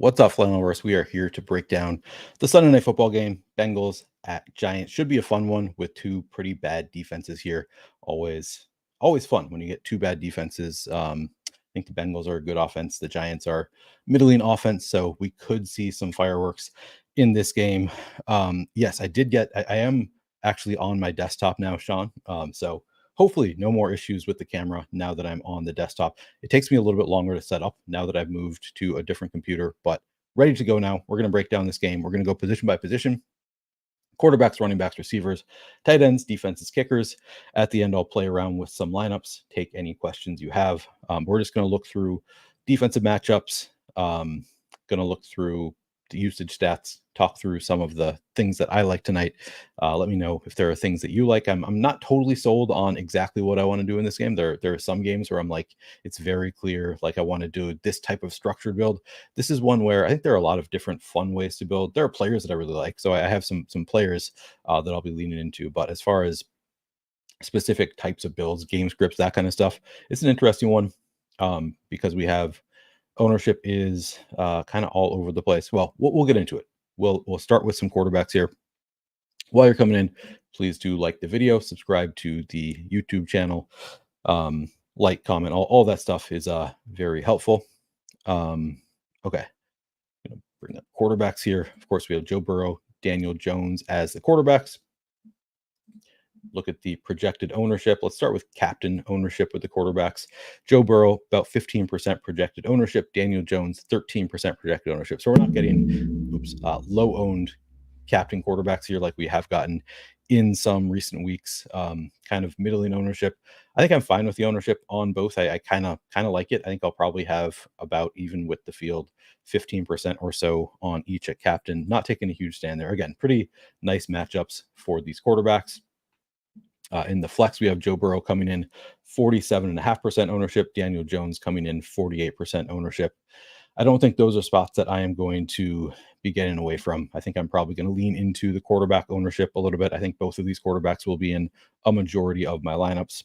What's up, Flannelverse? We are here to break down the Sunday Night Football game. Bengals at Giants should be a fun one with two pretty bad defenses here. Always fun when you get two bad defenses. I think the Bengals are a good offense. The Giants are middling offense, so we could see some fireworks in this game. Yes, I am actually on my desktop now, Sean. So hopefully no more issues with the camera now that I'm on the desktop. It takes me a little bit longer to set up now that I've moved to a different computer, but ready to go now. We're going to break down this game. We're going to go position by position, quarterbacks, running backs, receivers, tight ends, defenses, kickers. At the end, I'll play around with some lineups, take any questions you have. We're just going to look through defensive matchups, going to look through the usage stats, talk through some of the things that I like tonight. Let me know if there are things that you like. I'm not totally sold on exactly what I want to do in this game. There are some games where I'm like, it's very clear, like I want to do this type of structured build. This is one where I think there are a lot of different fun ways to build. There are players that I really like, so I have some players that I'll be leaning into. But as far as specific types of builds, game scripts, that kind of stuff, it's an interesting one because we have ownership is kind of all over the place. Well, we'll get into it. We'll start with some quarterbacks here. While you're coming in, please do like the video, subscribe to the YouTube channel, like, comment, all that stuff is very helpful. Okay, gonna bring up quarterbacks here. Of course, we have Joe Burrow, Daniel Jones as the quarterbacks. Look at the projected ownership. Let's start with captain ownership with the quarterbacks. Joe Burrow, about 15% projected ownership. Daniel Jones, 13% projected ownership. So we're not getting low owned captain quarterbacks here like we have gotten in some recent weeks. Kind of middling ownership. I think I'm fine with the ownership on both. I kind of like it. I think I'll probably have about even with the field 15% or so on each at captain. Not taking a huge stand there. Again, pretty nice matchups for these quarterbacks. In the flex, we have Joe Burrow coming in 47.5% ownership, Daniel Jones coming in 48% ownership. I don't think those are spots that I am going to be getting away from. I think I'm probably going to lean into the quarterback ownership a little bit. I think both of these quarterbacks will be in a majority of my lineups.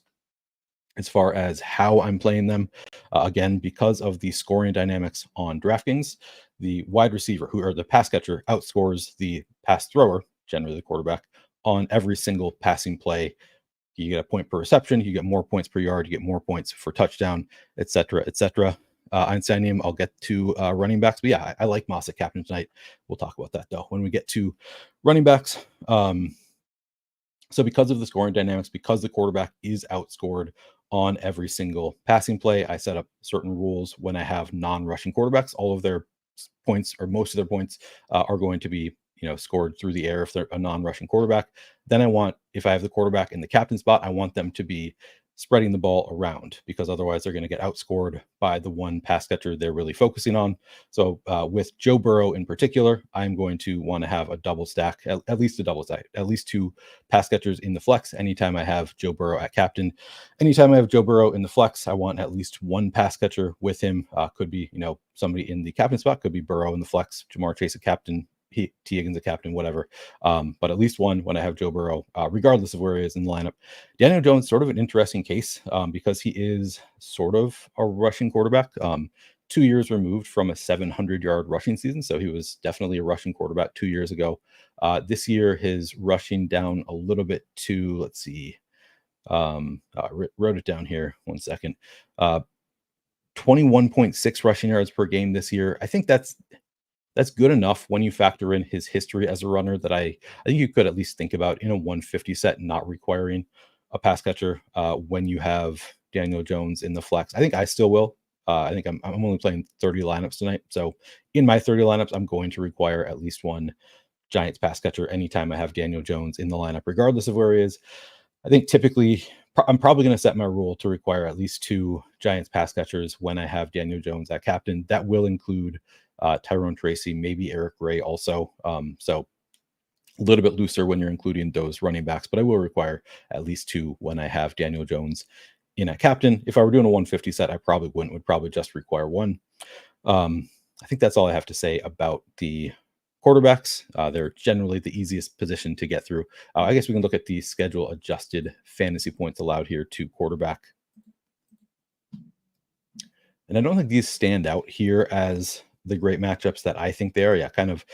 As far as how I'm playing them, again, because of the scoring dynamics on DraftKings, the wide receiver or the pass catcher outscores the pass thrower, generally the quarterback, on every single passing play. You get a point per reception, you get more points per yard, you get more points for touchdown, etc., etc. Einsteinium, I'll get to running backs, but yeah, I like Moss at captain tonight. We'll talk about that though when we get to running backs. So because of the scoring dynamics, because the quarterback is outscored on every single passing play, I set up certain rules when I have non-rushing quarterbacks. All of their points or most of their points are going to be scored through the air if they're a non-rushing quarterback. Then if I have the quarterback in the captain spot, I want them to be spreading the ball around because otherwise they're going to get outscored by the one pass catcher they're really focusing on. So with Joe Burrow in particular, I'm going to want to have a double stack, at least a double stack, at least two pass catchers in the flex. Anytime I have Joe Burrow at captain, anytime I have Joe Burrow in the flex, I want at least one pass catcher with him. Could be, somebody in the captain spot, could be Burrow in the flex, Jamar Chase a captain, T. Higgins the captain, whatever. But at least one when I have Joe Burrow, regardless of where he is in the lineup. Daniel Jones, sort of an interesting case because he is sort of a rushing quarterback. 2 years removed from a 700-yard rushing season. So he was definitely a rushing quarterback 2 years ago. This year, his rushing down a little bit to, let's see, wrote it down here. 1 second. 21.6 rushing yards per game this year. I think that's good enough when you factor in his history as a runner that I think you could at least think about in a 150 set not requiring a pass catcher when you have Daniel Jones in the flex. I think I still will. I think I'm only playing 30 lineups tonight. So in my 30 lineups, I'm going to require at least one Giants pass catcher anytime I have Daniel Jones in the lineup, regardless of where he is. I think typically I'm probably going to set my rule to require at least two Giants pass catchers when I have Daniel Jones at captain. That will include Tyrone, Tracy, maybe Eric Gray also. So a little bit looser when you're including those running backs, but I will require at least two when I have Daniel Jones in a captain. If I were doing a 150 set, I probably wouldn't, would probably just require one. I think that's all I have to say about the quarterbacks. They're generally the easiest position to get through. I guess we can look at the schedule adjusted fantasy points allowed here to quarterback. And I don't think these stand out here as the great matchups that I think they are. Yeah, kind of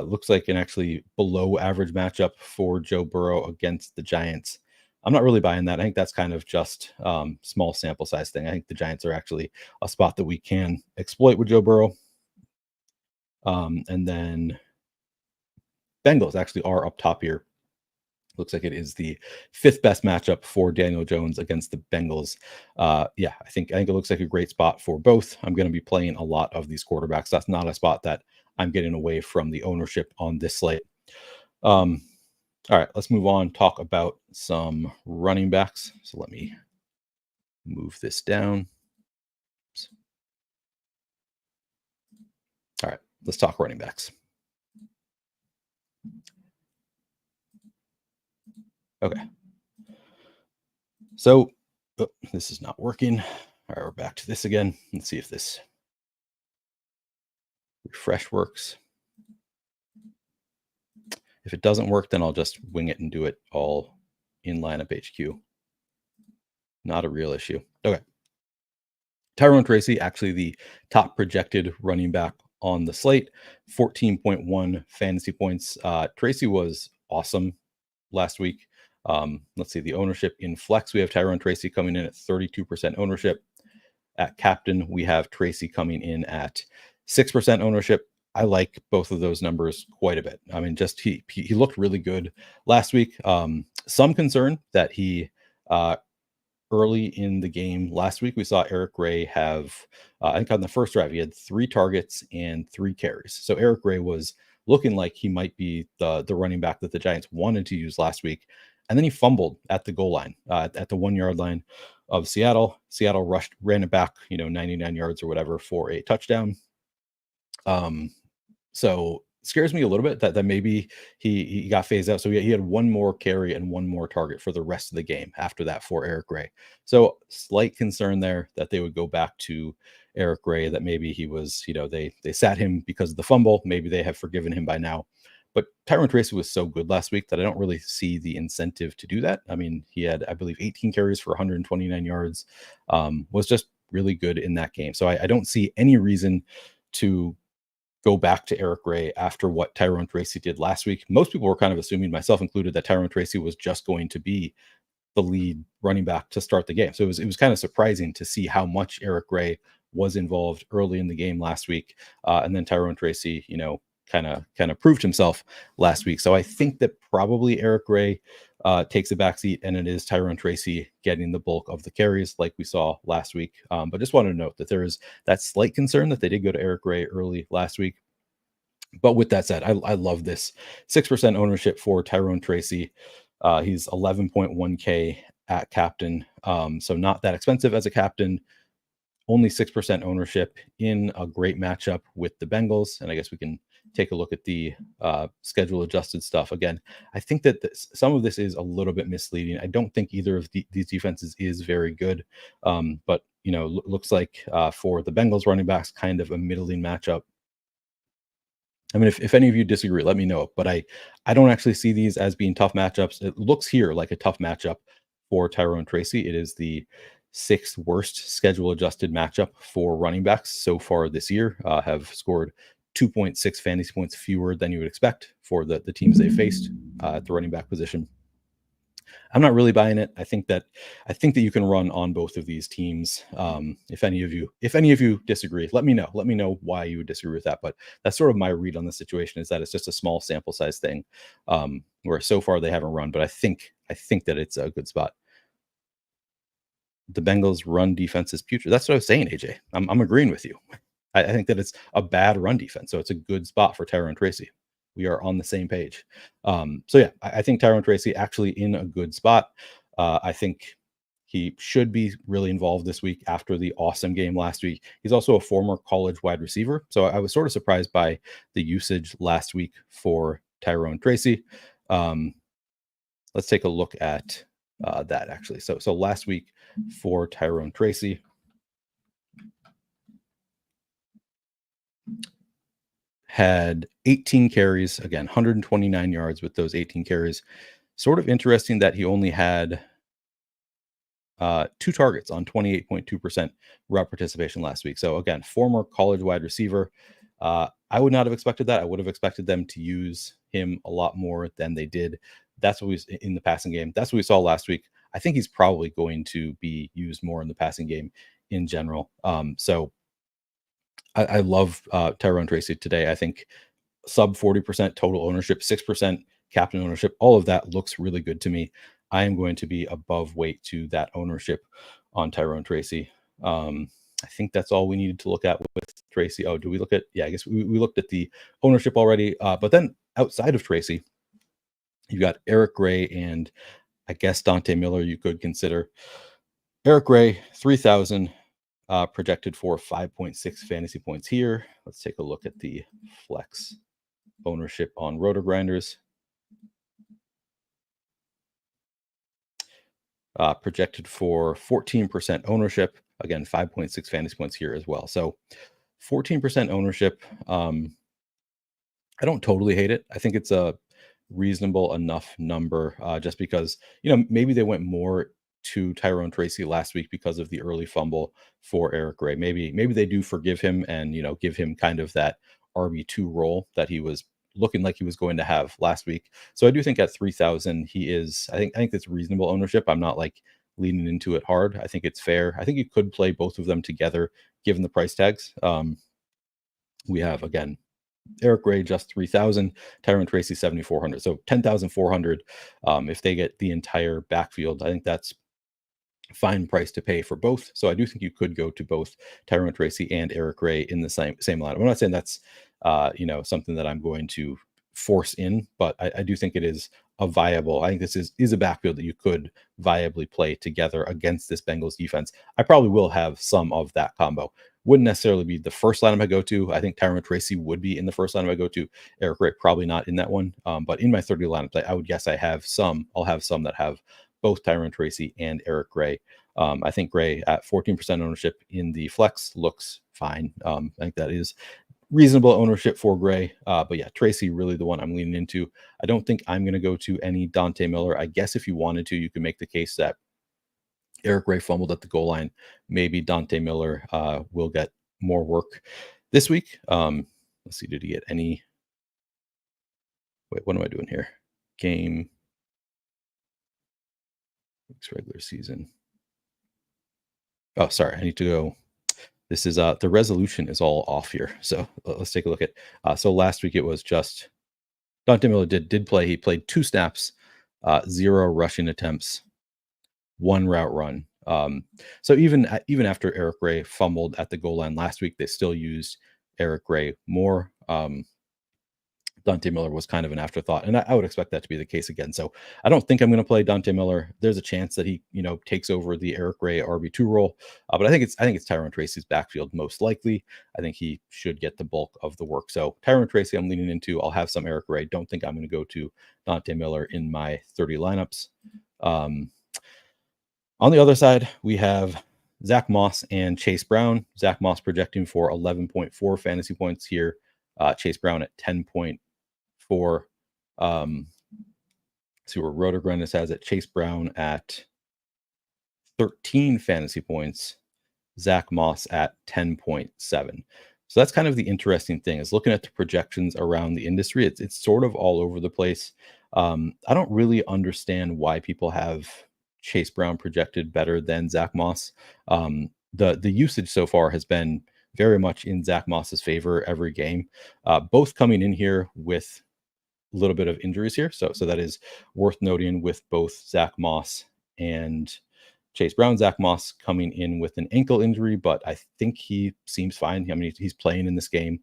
looks like an actually below average matchup for Joe Burrow against the Giants. I'm not really buying that. I think that's kind of just small sample size thing. I think the Giants are actually a spot that we can exploit with Joe Burrow. And then Bengals actually are up top here. Looks like it is the fifth best matchup for Daniel Jones against the Bengals. Yeah, I think it looks like a great spot for both. I'm going to be playing a lot of these quarterbacks. That's not a spot that I'm getting away from the ownership on this slate. All right, let's move on. Talk about some running backs. So let me move this down. Oops. All right, let's talk running backs. Okay. So this is not working. All right, we're back to this again. Let's see if this refresh works. If it doesn't work, then I'll just wing it and do it all in lineup HQ. Not a real issue. Okay. Tyrone Tracy, actually the top projected running back on the slate, 14.1 fantasy points. Tracy was awesome last week. Let's see the ownership in flex. We have Tyrone Tracy coming in at 32% ownership. At captain, we have Tracy coming in at 6% ownership. I like both of those numbers quite a bit. I mean, just he looked really good last week. Some concern that he early in the game last week, we saw Eric Gray have, I think on the first drive, he had 3 targets and 3 carries. So Eric Gray was looking like he might be the running back that the Giants wanted to use last week. And then he fumbled at the goal line, at the 1 yard line of Seattle. Seattle ran it back, 99 yards or whatever for a touchdown. So scares me a little bit that maybe he got phased out. So he had 1 more carry and 1 more target for the rest of the game after that for Eric Gray. So slight concern there that they would go back to Eric Gray, that maybe he was, they sat him because of the fumble. Maybe they have forgiven him by now. But Tyrone Tracy was so good last week that I don't really see the incentive to do that. I mean, he had, I believe, 18 carries for 129 yards, was just really good in that game. So I don't see any reason to go back to Eric Gray after what Tyrone Tracy did last week. Most people were kind of assuming, myself included, that Tyrone Tracy was just going to be the lead running back to start the game. So it was kind of surprising to see how much Eric Gray was involved early in the game last week. And then Tyrone Tracy, kind of proved himself last week. So I think that probably Eric Gray takes a backseat, and it is Tyrone Tracy getting the bulk of the carries like we saw last week. But just wanted to note that there is that slight concern that they did go to Eric Gray early last week. But with that said, I love this 6% ownership for Tyrone Tracy. He's 11.1K at captain. So not that expensive as a captain. Only 6% ownership in a great matchup with the Bengals. And I guess we can take a look at the schedule adjusted stuff. Again, I think that some of this is a little bit misleading. I don't think either of these defenses is very good. But, looks like for the Bengals running backs, kind of a middling matchup. I mean, if any of you disagree, let me know. But I don't actually see these as being tough matchups. It looks here like a tough matchup for Tyrone Tracy. It is the 6th worst schedule adjusted matchup for running backs so far this year. Have scored 2.6 fantasy points fewer than you would expect for the teams they faced at the running back position. I'm not really buying it. I think that you can run on both of these teams. If any of you disagree, let me know. Let me know why you would disagree with that. But that's sort of my read on the situation, is that it's just a small sample size thing, where so far they haven't run. But I think that it's a good spot. The Bengals run defense is putrid. That's what I was saying, AJ. I'm agreeing with you. I think that it's a bad run defense, so it's a good spot for Tyrone Tracy. We are on the same page. So yeah, I think Tyrone Tracy actually in a good spot. I think he should be really involved this week after the awesome game last week. He's also a former college wide receiver, so I was sort of surprised by the usage last week for Tyrone Tracy. Let's take a look at that actually. So last week for Tyrone Tracy, had 18 carries, again, 129 yards with those 18 carries. Sort of interesting that he only had 2 targets on 28.2% route participation last week. So again, former college wide receiver, I would not have expected that. I would have expected them to use him a lot more than they did. That's what we in the passing game. That's what we saw last week. I think he's probably going to be used more in the passing game in general. So I love Tyrone Tracy today. I think sub 40% total ownership, 6% captain ownership, all of that looks really good to me. I am going to be above weight to that ownership on Tyrone Tracy. I think that's all we needed to look at with Tracy. Oh, do we look at? Yeah, I guess we looked at the ownership already. But then outside of Tracy, you've got Eric Gray and I guess Dante Miller you could consider. Eric Gray, 3,000, projected for 5.6 fantasy points here. Let's take a look at the flex ownership on Roto Grinders. Projected for 14% ownership. Again, 5.6 fantasy points here as well. So 14% ownership. I don't totally hate it. I think it's a reasonable enough number just because, maybe they went more to Tyrone Tracy last week because of the early fumble for Eric Gray. Maybe they do forgive him and, give him kind of that RB2 role that he was looking like he was going to have last week. So I do think at 3,000, he is, I think that's reasonable ownership. I'm not like leaning into it hard. I think it's fair. I think you could play both of them together given the price tags. We have, again, Eric Gray just 3,000, Tyrone Tracy 7,400. So 10,400 if they get the entire backfield. I think that's fine price to pay for both. So I do think you could go to both Tyrone Tracy and Eric Gray in the same lineup. I'm not saying that's something that I'm going to force in, but I do think it is a viable. I think this is a backfield that you could viably play together against this Bengals defense. I probably will have some of that combo. Wouldn't necessarily be the first lineup I go to. I think Tyrone Tracy would be in the first lineup I go to. Eric Gray probably not in that one. But in my 30 lineup, I would guess I'll have some that have both Tyrone Tracy and Eric Gray. I think Gray at 14% ownership in the flex looks fine. I think that is reasonable ownership for Gray. But yeah, Tracy really the one I'm leaning into. I don't think I'm going to go to any Dante Miller. I guess if you wanted to, you could make the case that Eric Gray fumbled at the goal line. Maybe Dante Miller will get more work this week. Let's see, did he get any? Wait, what am I doing here? Game week's regular season. Oh, sorry, I need to go. This is the resolution is all off here. So let's take a look at. So last week it was just Dante Miller did play. He played 2 snaps, 0 rushing attempts, 1 route run. So even after Eric Gray fumbled at the goal line last week, they still used Eric Gray more. Dante Miller was kind of an afterthought, and I would expect that to be the case again. So I don't think I'm going to play Dante Miller. There's a chance that he, takes over the Eric Gray RB2 role, but I think it's Tyrone Tracy's backfield most likely. I think he should get the bulk of the work. So Tyrone Tracy, I'm leaning into. I'll have some Eric Gray. Don't think I'm going to go to Dante Miller in my 30 lineups. On the other side, we have Zach Moss and Chase Brown. Zach Moss projecting for 11.4 fantasy points here. Chase Brown at 10.4. See where Roto Grinders has it. Chase Brown at 13 fantasy points. Zach Moss at 10.7. So that's kind of the interesting thing is looking at the projections around the industry. It's sort of all over the place. I don't really understand why people have Chase Brown projected better than Zach Moss. The usage so far has been very much in Zach Moss's favor every game. Both coming in here with a little bit of injuries here. So that is worth noting with both Zach Moss and Chase Brown. Zach Moss coming in with an ankle injury, but I think he seems fine. I mean, he's playing in this game.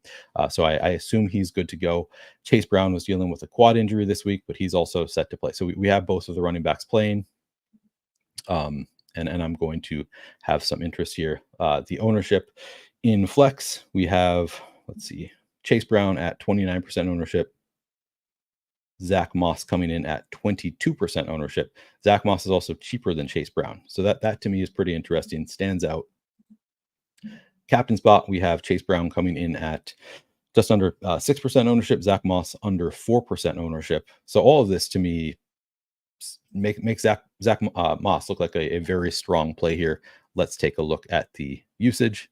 So I assume he's good to go. Chase Brown was dealing with a quad injury this week, but he's also set to play. So we have both of the running backs playing. And I'm going to have some interest here. The ownership in flex, we have, let's see, Chase Brown at 29% ownership. Zach Moss coming in at 22% ownership. Zach Moss is also cheaper than Chase Brown. So that to me is pretty interesting, stands out. Captain spot, we have Chase Brown coming in at just under 6% ownership. Zach Moss under 4% ownership. So all of this to me makes Zach Moss look like a very strong play here. Let's take a look at the usage.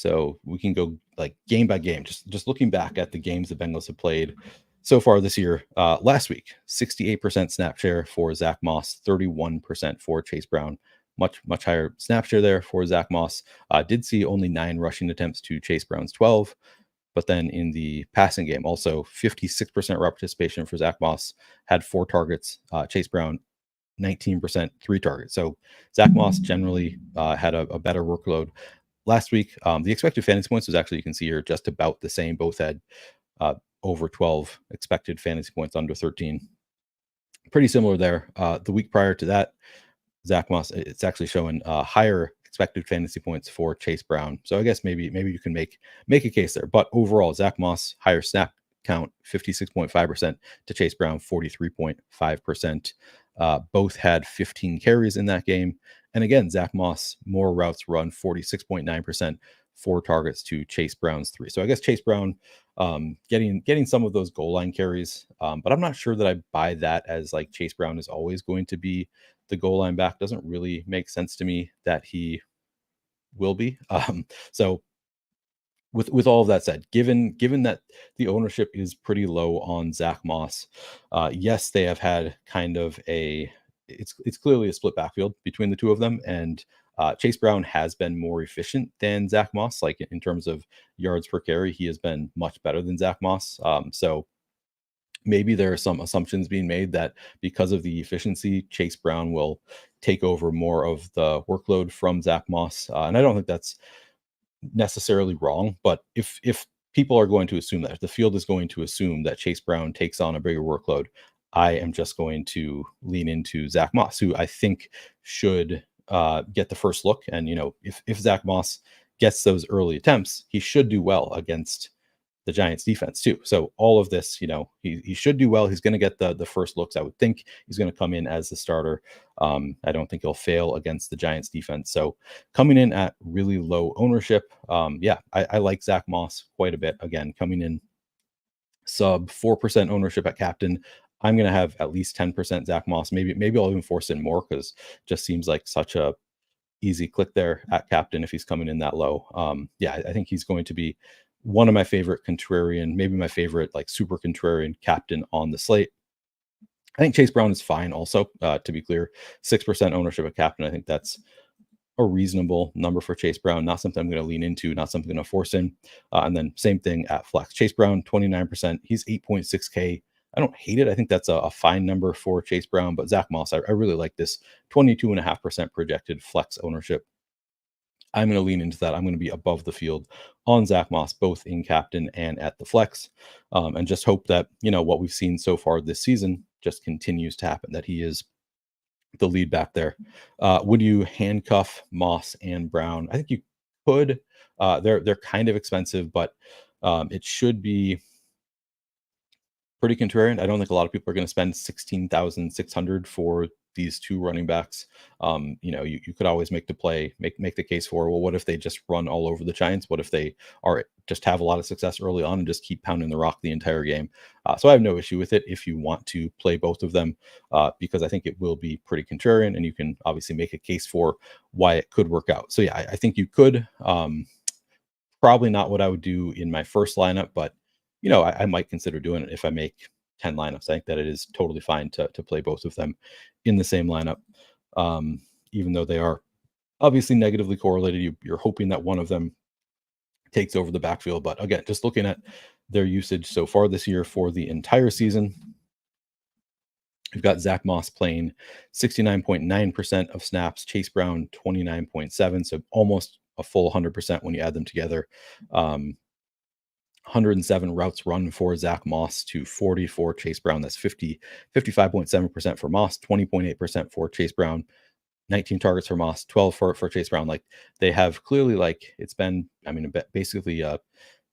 So we can go like game by game, just looking back at the games the Bengals have played so far this year. Last week, 68% snap share for Zach Moss, 31% for Chase Brown. Much higher snap share there for Zach Moss. Did see only 9 rushing attempts to Chase Brown's 12. But then in the passing game, also 56% route participation for Zach Moss, had 4 targets. Chase Brown, 19%, 3 targets. So Zach Moss generally had a better workload last week. The expected fantasy points was actually, you can see here, just about the same. Both had over 12 expected fantasy points, under 13. Pretty similar there. The week prior to that, Zach Moss, it's actually showing higher expected fantasy points for Chase Brown. So I guess maybe you can make a case there. But overall, Zach Moss, higher snap count, 56.5% to Chase Brown, 43.5%. Both had 15 carries in that game. And again, Zach Moss, more routes run, 46.9%, 4 targets to Chase Brown's 3. So I guess Chase Brown getting some of those goal line carries. But I'm not sure that I buy that as like Chase Brown is always going to be the goal line back. Doesn't really make sense to me that he will be. So with all of that said, given that the ownership is pretty low on Zach Moss, yes, they have had kind of it's clearly a split backfield between the two of them, and Chase Brown has been more efficient than Zach Moss. Like in terms of yards per carry, he has been much better than Zach Moss. So maybe there are some assumptions being made that because of the efficiency, Chase Brown will take over more of the workload from Zach Moss, and I don't think that's necessarily wrong. But if people are going to assume that, if the field is going to assume that Chase Brown takes on a bigger workload, I am just going to lean into Zach Moss, who I think should get the first look. And if Zach Moss gets those early attempts, he should do well against the Giants defense too. So all of this, he should do well. He's going to get the first looks. I would think he's going to come in as the starter. I don't think he'll fail against the Giants defense. So coming in at really low ownership, I like Zach Moss quite a bit. Again, coming in sub 4% ownership at captain, I'm going to have at least 10% Zach Moss. Maybe I'll even force in more, because just seems like such a easy click there at captain if he's coming in that low. I think he's going to be one of my favorite contrarian, maybe my favorite like super contrarian captain on the slate. I think Chase Brown is fine also, to be clear. 6% ownership at captain, I think that's a reasonable number for Chase Brown. Not something I'm going to lean into, not something I'm going to force in. And then same thing at flex. Chase Brown, 29%. He's 8.6K. I don't hate it. I think that's a fine number for Chase Brown. But Zach Moss, I really like this 22.5% projected flex ownership. I'm going to lean into that. I'm going to be above the field on Zach Moss, both in captain and at the flex, and just hope that, what we've seen so far this season just continues to happen, that he is the lead back there. Would you handcuff Moss and Brown? I think you could. They're kind of expensive, but it should be pretty contrarian. I don't think a lot of people are going to spend $16,600 for these two running backs. You could always make the case for, well, what if they just run all over the Giants? What if they just have a lot of success early on and just keep pounding the rock the entire game? So I have no issue with it if you want to play both of them, because I think it will be pretty contrarian, and you can obviously make a case for why it could work out. So yeah, I think you could. Probably not what I would do in my first lineup, but I might consider doing it if I make 10 lineups. I think that it is totally fine to play both of them in the same lineup, even though they are obviously negatively correlated. You're hoping that one of them takes over the backfield. But again, just looking at their usage so far this year for the entire season, we've got Zach Moss playing 69.9% of snaps, Chase Brown 29.7%, so almost a full 100% when you add them together. 107 routes run for Zach Moss to 40 for Chase Brown. That's 55.7% for Moss, 20.8% for Chase Brown, 19 targets for Moss, 12 for Chase Brown. Like, they have clearly, it's been, basically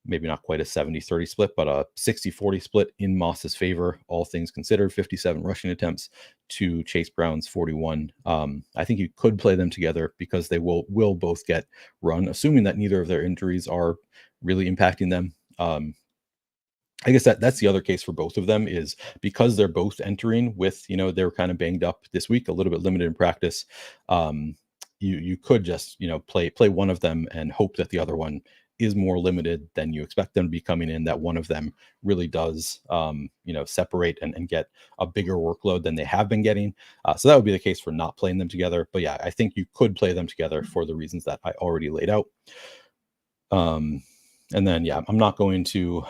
maybe not quite a 70-30 split, but a 60-40 split in Moss's favor, all things considered. 57 rushing attempts to Chase Brown's 41. I think you could play them together because they will both get run, assuming that neither of their injuries are really impacting them. I guess that's the other case for both of them, is because they're both entering with, they're kind of banged up this week, a little bit limited in practice. you could just play one of them and hope that the other one is more limited than you expect them to be coming in, that one of them really does separate and get a bigger workload than they have been getting. So that would be the case for not playing them together. But yeah, I think you could play them together for the reasons that I already laid out. And then yeah, I'm not going to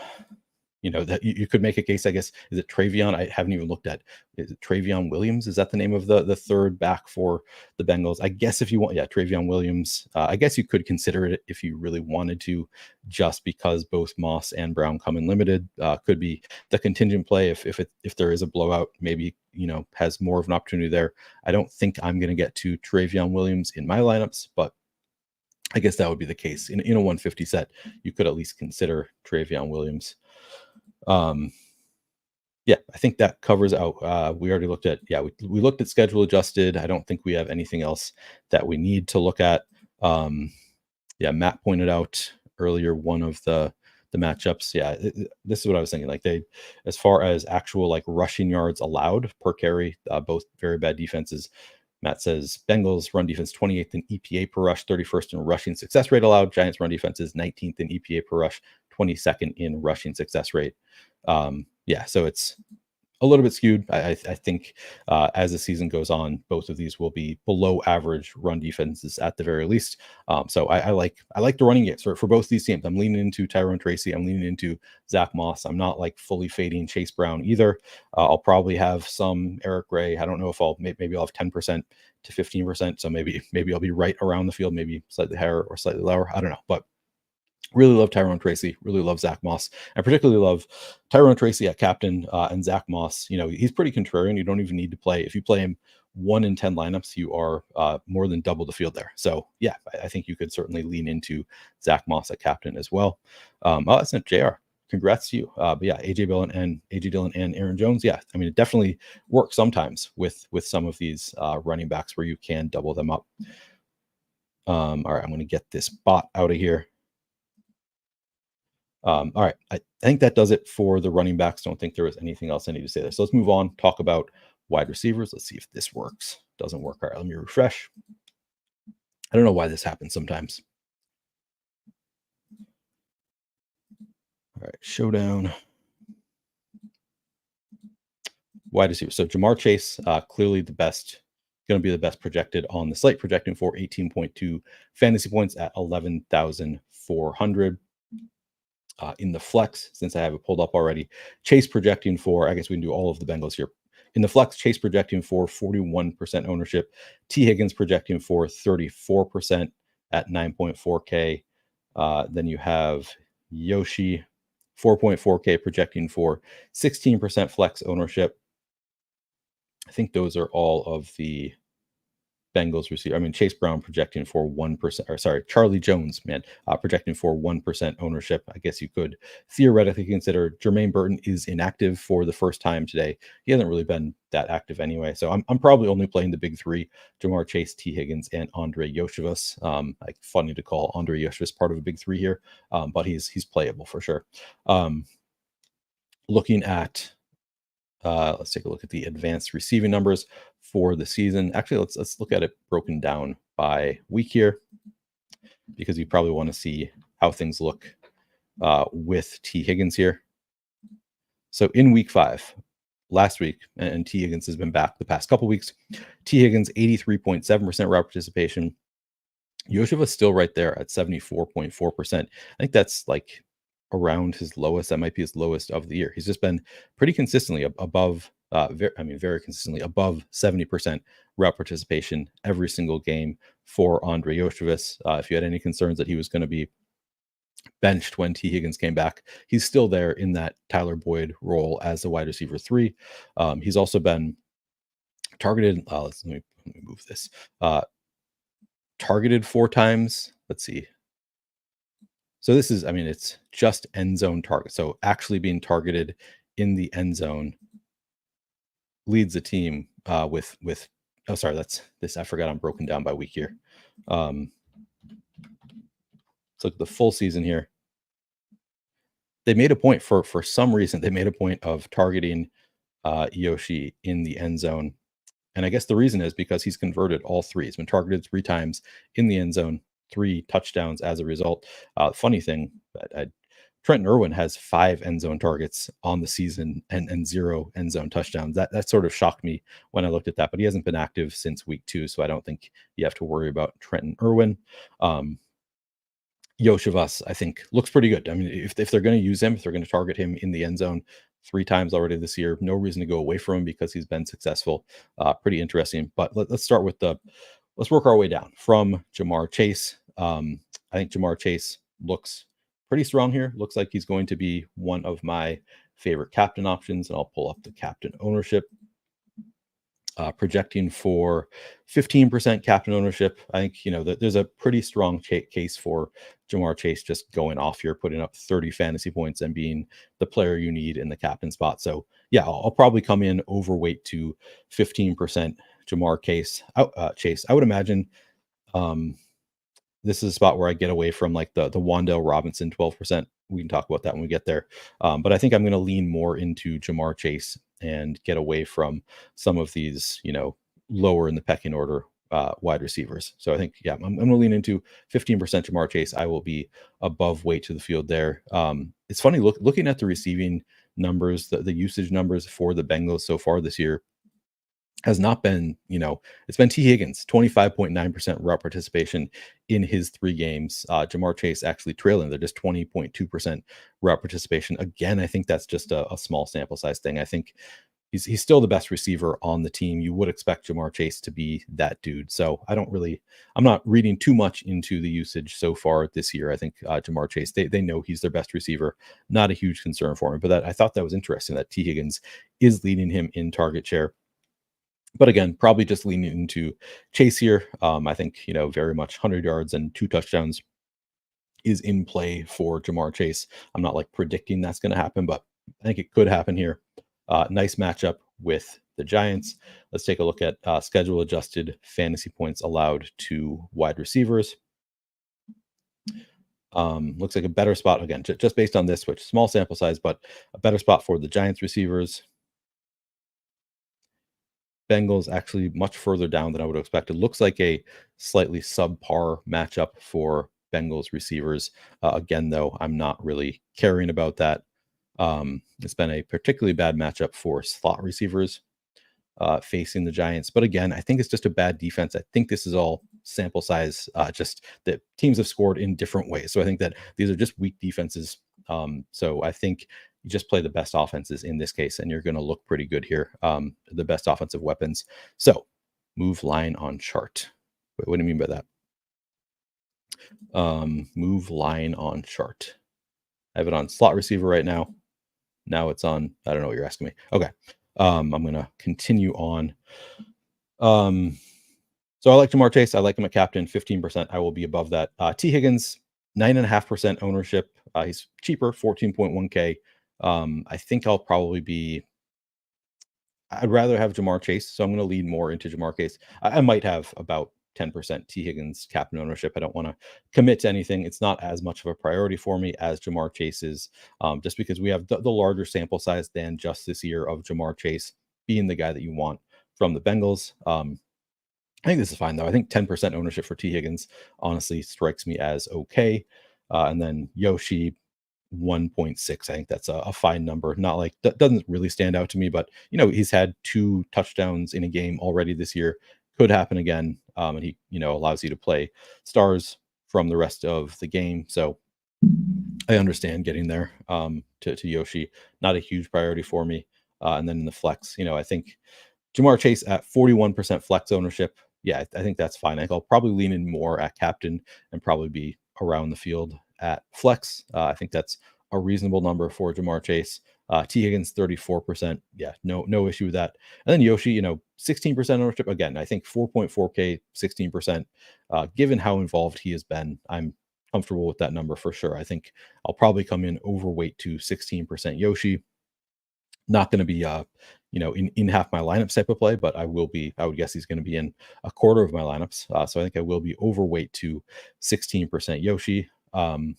that you could make a case, I guess. Is it Travion? I haven't even looked at. Is it Travion Williams? Is that the name of the third back for the Bengals? I guess if you want, yeah, Travion Williams. I guess you could consider it if you really wanted to, just because both Moss and Brown come in limited. Could be the contingent play if there is a blowout, maybe has more of an opportunity there. I don't think I'm going to get to Travion Williams in my lineups, but I guess that would be the case in a 150 set. You could at least consider Travion Williams. Yeah, I think that covers out. We already looked at, we looked at schedule adjusted. I don't think we have anything else that we need to look at. Yeah, Matt pointed out earlier one of the matchups. Yeah, this is what I was thinking. Like as far as actual like rushing yards allowed per carry, both very bad defenses. Matt says Bengals run defense 28th in EPA per rush, 31st in rushing success rate allowed. Giants run defense is 19th in EPA per rush, 22nd in rushing success rate. Yeah, so it's a little bit skewed. I think as the season goes on, both of these will be below average run defenses at the very least. So I like the running games for both these teams. I'm leaning into Tyrone Tracy. I'm leaning into Zach Moss. I'm not like fully fading Chase Brown either. I'll probably have some Eric Gray. I don't know if maybe I'll have 10% to 15%. So maybe I'll be right around the field, maybe slightly higher or slightly lower. I don't know, but really love Tyrone Tracy, really love Zach Moss. I particularly love Tyrone Tracy at captain and Zach Moss. He's pretty contrarian. You don't even need to play. If you play him 1 in 10 lineups, you are more than double the field there. So yeah, I think you could certainly lean into Zach Moss at captain as well. That's not JR. Congrats to you. But yeah, AJ Dillon and Aaron Jones. Yeah, I mean, it definitely works sometimes with some of these running backs where you can double them up. All right, I'm going to get this bot out of here. All right, I think that does it for the running backs. Don't think there was anything else I need to say there. So let's move on, talk about wide receivers. Let's see if this works. Doesn't work. All right, let me refresh. I don't know why this happens sometimes. All right, Showdown. Wide receiver. So Jamar Chase, clearly the best, going to be the best projected on the slate, projecting for 18.2 fantasy points at 11,400. In the flex, since I have it pulled up already, Chase projecting for, I guess we can do all of the Bengals here. In the flex, Chase projecting for 41% ownership. T. Higgins projecting for 34% at 9.4K. Then you have Yoshi, 4.4K projecting for 16% flex ownership. I think those are all of the Bengals receiver. I mean, Chase Brown projecting for 1%, or sorry, Charlie Jones, projecting for 1% ownership. I guess you could theoretically consider Jermaine Burton is inactive for the first time today. He hasn't really been that active anyway. So I'm probably only playing the big three: Jamar Chase, T. Higgins, and Andre Yoshivas. Like funny to call Andre Yoshivas part of a big three here, but he's playable for sure. Looking at let's take a look at the advanced receiving numbers for the season. Actually, let's look at it broken down by week here, because you probably want to see how things look with T. Higgins here. So in week 5, last week, and T. Higgins has been back the past couple weeks. T. Higgins 83.7% route participation. Yoshua still right there at 74.4%. I think that's like around his lowest. That might be his lowest of the year. He's just been pretty consistently above, very consistently above 70% route participation every single game for Andre Yoshivas. If you had any concerns that he was going to be benched when T. Higgins came back, he's still there in that Tyler Boyd role as the wide receiver 3. He's also been targeted. Let me move this. Targeted 4 times. Let's see. So this is, I mean, it's just end zone target. So actually being targeted in the end zone leads the team with. Oh, sorry, that's this. I forgot I'm broken down by week here. Let's look at the full season here. They made a point for some reason. They made a point of targeting Yoshi in the end zone, And I guess the reason is because he's converted all three. He's been targeted 3 times in the end zone, 3 touchdowns as a result. Funny thing, Trenton Irwin has 5 end zone targets on the season and 0 end zone touchdowns. That sort of shocked me when I looked at that, but he hasn't been active since week 2, so I don't think you have to worry about Trenton Irwin. Yoshivas, I think, looks pretty good. I mean, if they're going to use him, if they're going to target him in the end zone 3 times already this year, no reason to go away from him because he's been successful. Pretty interesting. But let's start with let's work our way down from Jamar Chase. I think Jamar Chase looks pretty strong here. Looks like he's going to be one of my favorite captain options, and I'll pull up the captain ownership. Projecting for 15% captain ownership. I think, there's a pretty strong case for Jamar Chase just going off here, putting up 30 fantasy points and being the player you need in the captain spot. So yeah, I'll probably come in overweight to 15% Jamar Chase. I would imagine this is a spot where I get away from like the Wan'Dale Robinson 12%. We can talk about that when we get there. But I think I'm going to lean more into Jamar Chase and get away from some of these, lower in the pecking order wide receivers. So I think, yeah, I'm going to lean into 15% Jamar Chase. I will be above weight to the field there. It's funny looking at the receiving numbers, the usage numbers for the Bengals so far this year has not been, it's been T. Higgins, 25.9% route participation in his 3 games. Jamar Chase actually trailing. They're just 20.2% route participation. Again, I think that's just a small sample size thing. I think he's still the best receiver on the team. You would expect Jamar Chase to be that dude. So I'm not reading too much into the usage so far this year. I think Jamar Chase, they know he's their best receiver. Not a huge concern for me, but I thought that was interesting that T. Higgins is leading him in target share. But again, probably just leaning into Chase here. I think, very much 100 yards and 2 touchdowns is in play for Jamar Chase. I'm not like predicting that's going to happen, but I think it could happen here. Nice matchup with the Giants. Let's take a look at schedule adjusted fantasy points allowed to wide receivers. Looks like a better spot again, just based on this switch, small sample size, but a better spot for the Giants receivers. Bengals actually much further down than I would have expected. Looks like a slightly subpar matchup for Bengals receivers. Again, though, I'm not really caring about that. It's been a particularly bad matchup for slot receivers facing the Giants. But again, I think it's just a bad defense. I think this is all sample size, just that teams have scored in different ways. So I think that these are just weak defenses. So I think you just play the best offenses in this case, and you're going to look pretty good here. The best offensive weapons. So move line on chart. Wait, what do you mean by that? Move line on chart. I have it on slot receiver right now. Now it's on, I don't know what you're asking me. Okay. I'm going to continue on. So I like Jamar Chase. I like him at captain, 15%. I will be above that. T. Higgins, 9.5% ownership. He's cheaper, 14.1K. I think I'd rather have Jamar Chase, so I'm going to lead more into Jamar Chase. I might have about 10% T. Higgins captain ownership. I don't want to commit to anything. It's not as much of a priority for me as Jamar Chase is, just because we have the larger sample size than just this year of Jamar Chase being the guy that you want from the Bengals. I think this is fine, though. I think 10% ownership for T. Higgins honestly strikes me as okay. And then Yoshi, 1.6. I think that's a fine number. Not like that doesn't really stand out to me, but he's had 2 touchdowns in a game already this year. Could happen again. And he, allows you to play stars from the rest of the game. So I understand getting there to Yoshi. Not a huge priority for me. And then in the flex, I think Jamar Chase at 41% flex ownership. Yeah, I think that's fine. I think I'll probably lean in more at captain and probably be around the field at flex. I think that's a reasonable number for Jamar Chase. T. Higgins, 34%. Yeah, no issue with that. And then Yoshi, 16% ownership. Again, I think 4.4K, 16%. Given how involved he has been, I'm comfortable with that number for sure. I think I'll probably come in overweight to 16% Yoshi. Not going to be in half my lineups type of play, but I would guess he's going to be in a quarter of my lineups. So I think I will be overweight to 16% Yoshi. And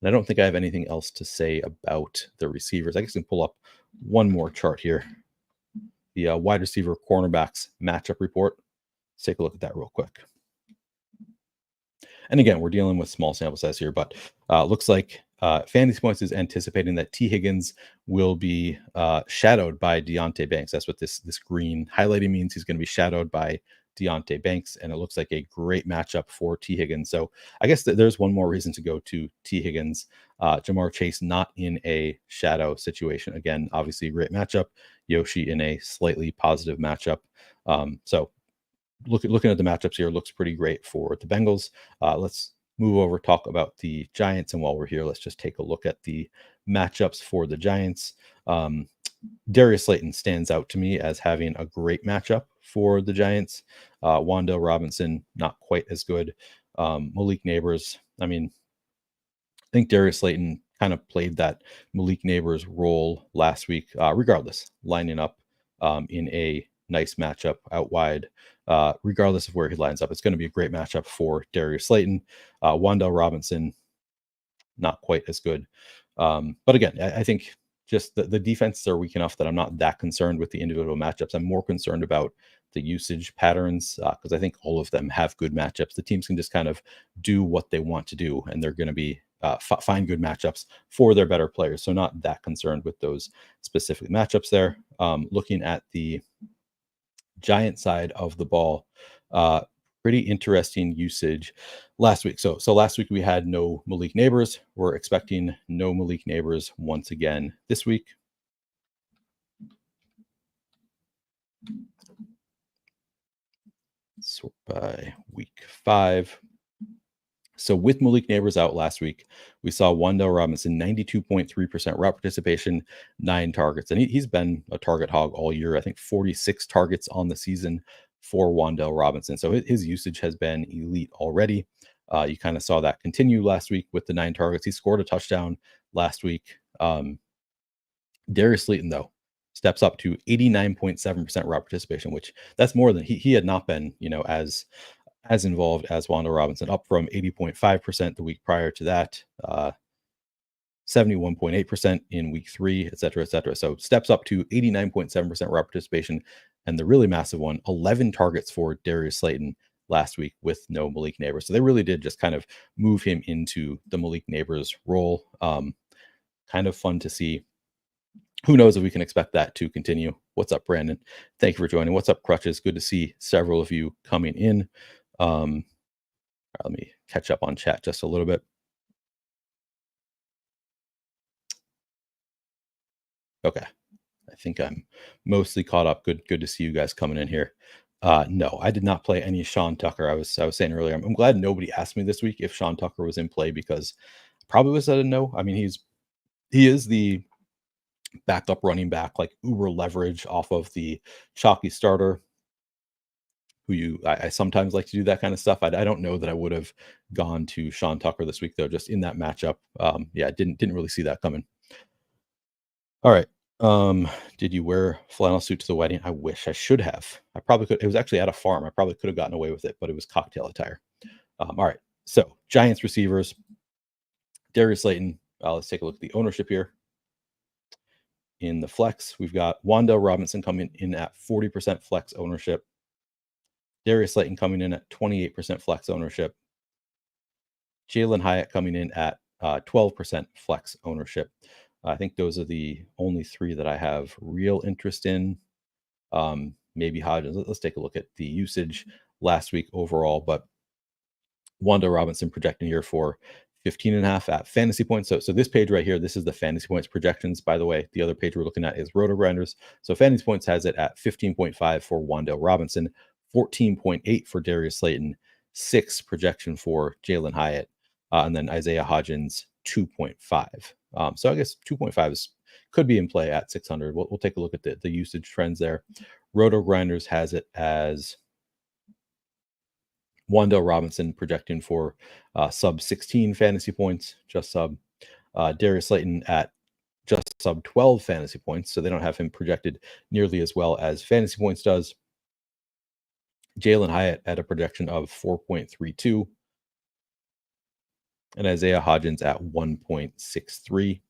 I don't think I have anything else to say about the receivers. I guess I can pull up one more chart here. the wide receiver cornerbacks matchup report. Let's take a look at that real quick. And again, we're dealing with small sample size here, but looks like Fantasy Points is anticipating that T. Higgins will be shadowed by Deonte Banks. That's what this green highlighting means. He's going to be shadowed by Deonte Banks, and it looks like a great matchup for T. Higgins. So I guess there's one more reason to go to T. Higgins. Jamar Chase not in a shadow situation. Again, obviously great matchup. Yoshi in a slightly positive matchup. So looking at the matchups here, looks pretty great for the Bengals. Let's move over, talk about the Giants. And while we're here, let's just take a look at the matchups for the Giants. Darius Slayton stands out to me as having a great matchup for the Giants. Wan'Dale Robinson, not quite as good. Malik Neighbors, I mean, I think Darius Slayton kind of played that Malik Neighbors role last week, regardless, lining up in a nice matchup out wide. Regardless of where he lines up, it's going to be a great matchup for Darius Slayton. Wan'Dale Robinson, not quite as good. But again, I think just the defenses are weak enough that I'm not that concerned with the individual matchups. I'm more concerned about the usage patterns because I think all of them have good matchups. The teams can just kind of do what they want to do, and they're going to be find good matchups for their better players. So not that concerned with those specific matchups there. Looking at the Giant side of the ball, pretty interesting usage last week. So last week we had no Malik Neighbors. We're expecting no Malik Neighbors once again this week. Sort by week 5. So with Malik Neighbors out last week, we saw Wan'Dale Robinson 92.3% route participation, 9 targets. And he's been a target hog all year. I think 46 targets on the season for Wan'Dale Robinson. So his usage has been elite already. You kind of saw that continue last week with the 9 targets. He scored a touchdown last week. Darius Slayton, though, steps up to 89.7% route participation, which that's more than he had not been, as involved as Wan'Dale Robinson, up from 80.5% the week prior to that, 71.8% in week 3, et cetera, et cetera. So steps up to 89.7% route participation. And the really massive one, 11 targets for Darius Slayton last week with no Malik Neighbors. So they really did just kind of move him into the Malik Neighbors role. Kind of fun to see. Who knows if we can expect that to continue. What's up, Brandon? Thank you for joining. What's up, Crutches? Good to see several of you coming in. Let me catch up on chat just a little bit. Okay. I think I'm mostly caught up. Good to see you guys coming in here. No, I did not play any Sean Tucker. I was saying earlier, I'm glad nobody asked me this week if Sean Tucker was in play because probably was said no. I mean, he is the backup running back, like uber leverage off of the chalky starter. I sometimes like to do that kind of stuff. I don't know that I would have gone to Sean Tucker this week though, just in that matchup. Didn't really see that coming. All right. Did you wear flannel suit to the wedding? I wish I should have. I probably could. It was actually at a farm. I probably could have gotten away with it, but it was cocktail attire. All right. So Giants receivers, Darius Slayton. Let's take a look at the ownership here. In the flex, we've got Wan'Dale Robinson coming in at 40% flex ownership. Darius Slayton coming in at 28% flex ownership. Jalen Hyatt coming in at 12% flex ownership. I think those are the only 3 that I have real interest in. Maybe Hodgins. Let's take a look at the usage last week overall. But Wan'Dale Robinson projecting here for 15.5 at fantasy points. So this page right here, this is the fantasy points projections. By the way, the other page we're looking at is Roto Grinders. So fantasy points has it at 15.5 for Wan'Dale Robinson, 14.8 for Darius Slayton, 6 projection for Jalen Hyatt, and then Isaiah Hodgins 2.5. So I guess 2.5 could be in play at 600. We'll take a look at the usage trends there. Roto Grinders has it as Wan'Dale Robinson projecting for sub 16 fantasy points, just sub. Darius Slayton at just sub 12 fantasy points, so they don't have him projected nearly as well as fantasy points does. Jalen Hyatt at a projection of 4.32, and Isaiah Hodgins at 1.63.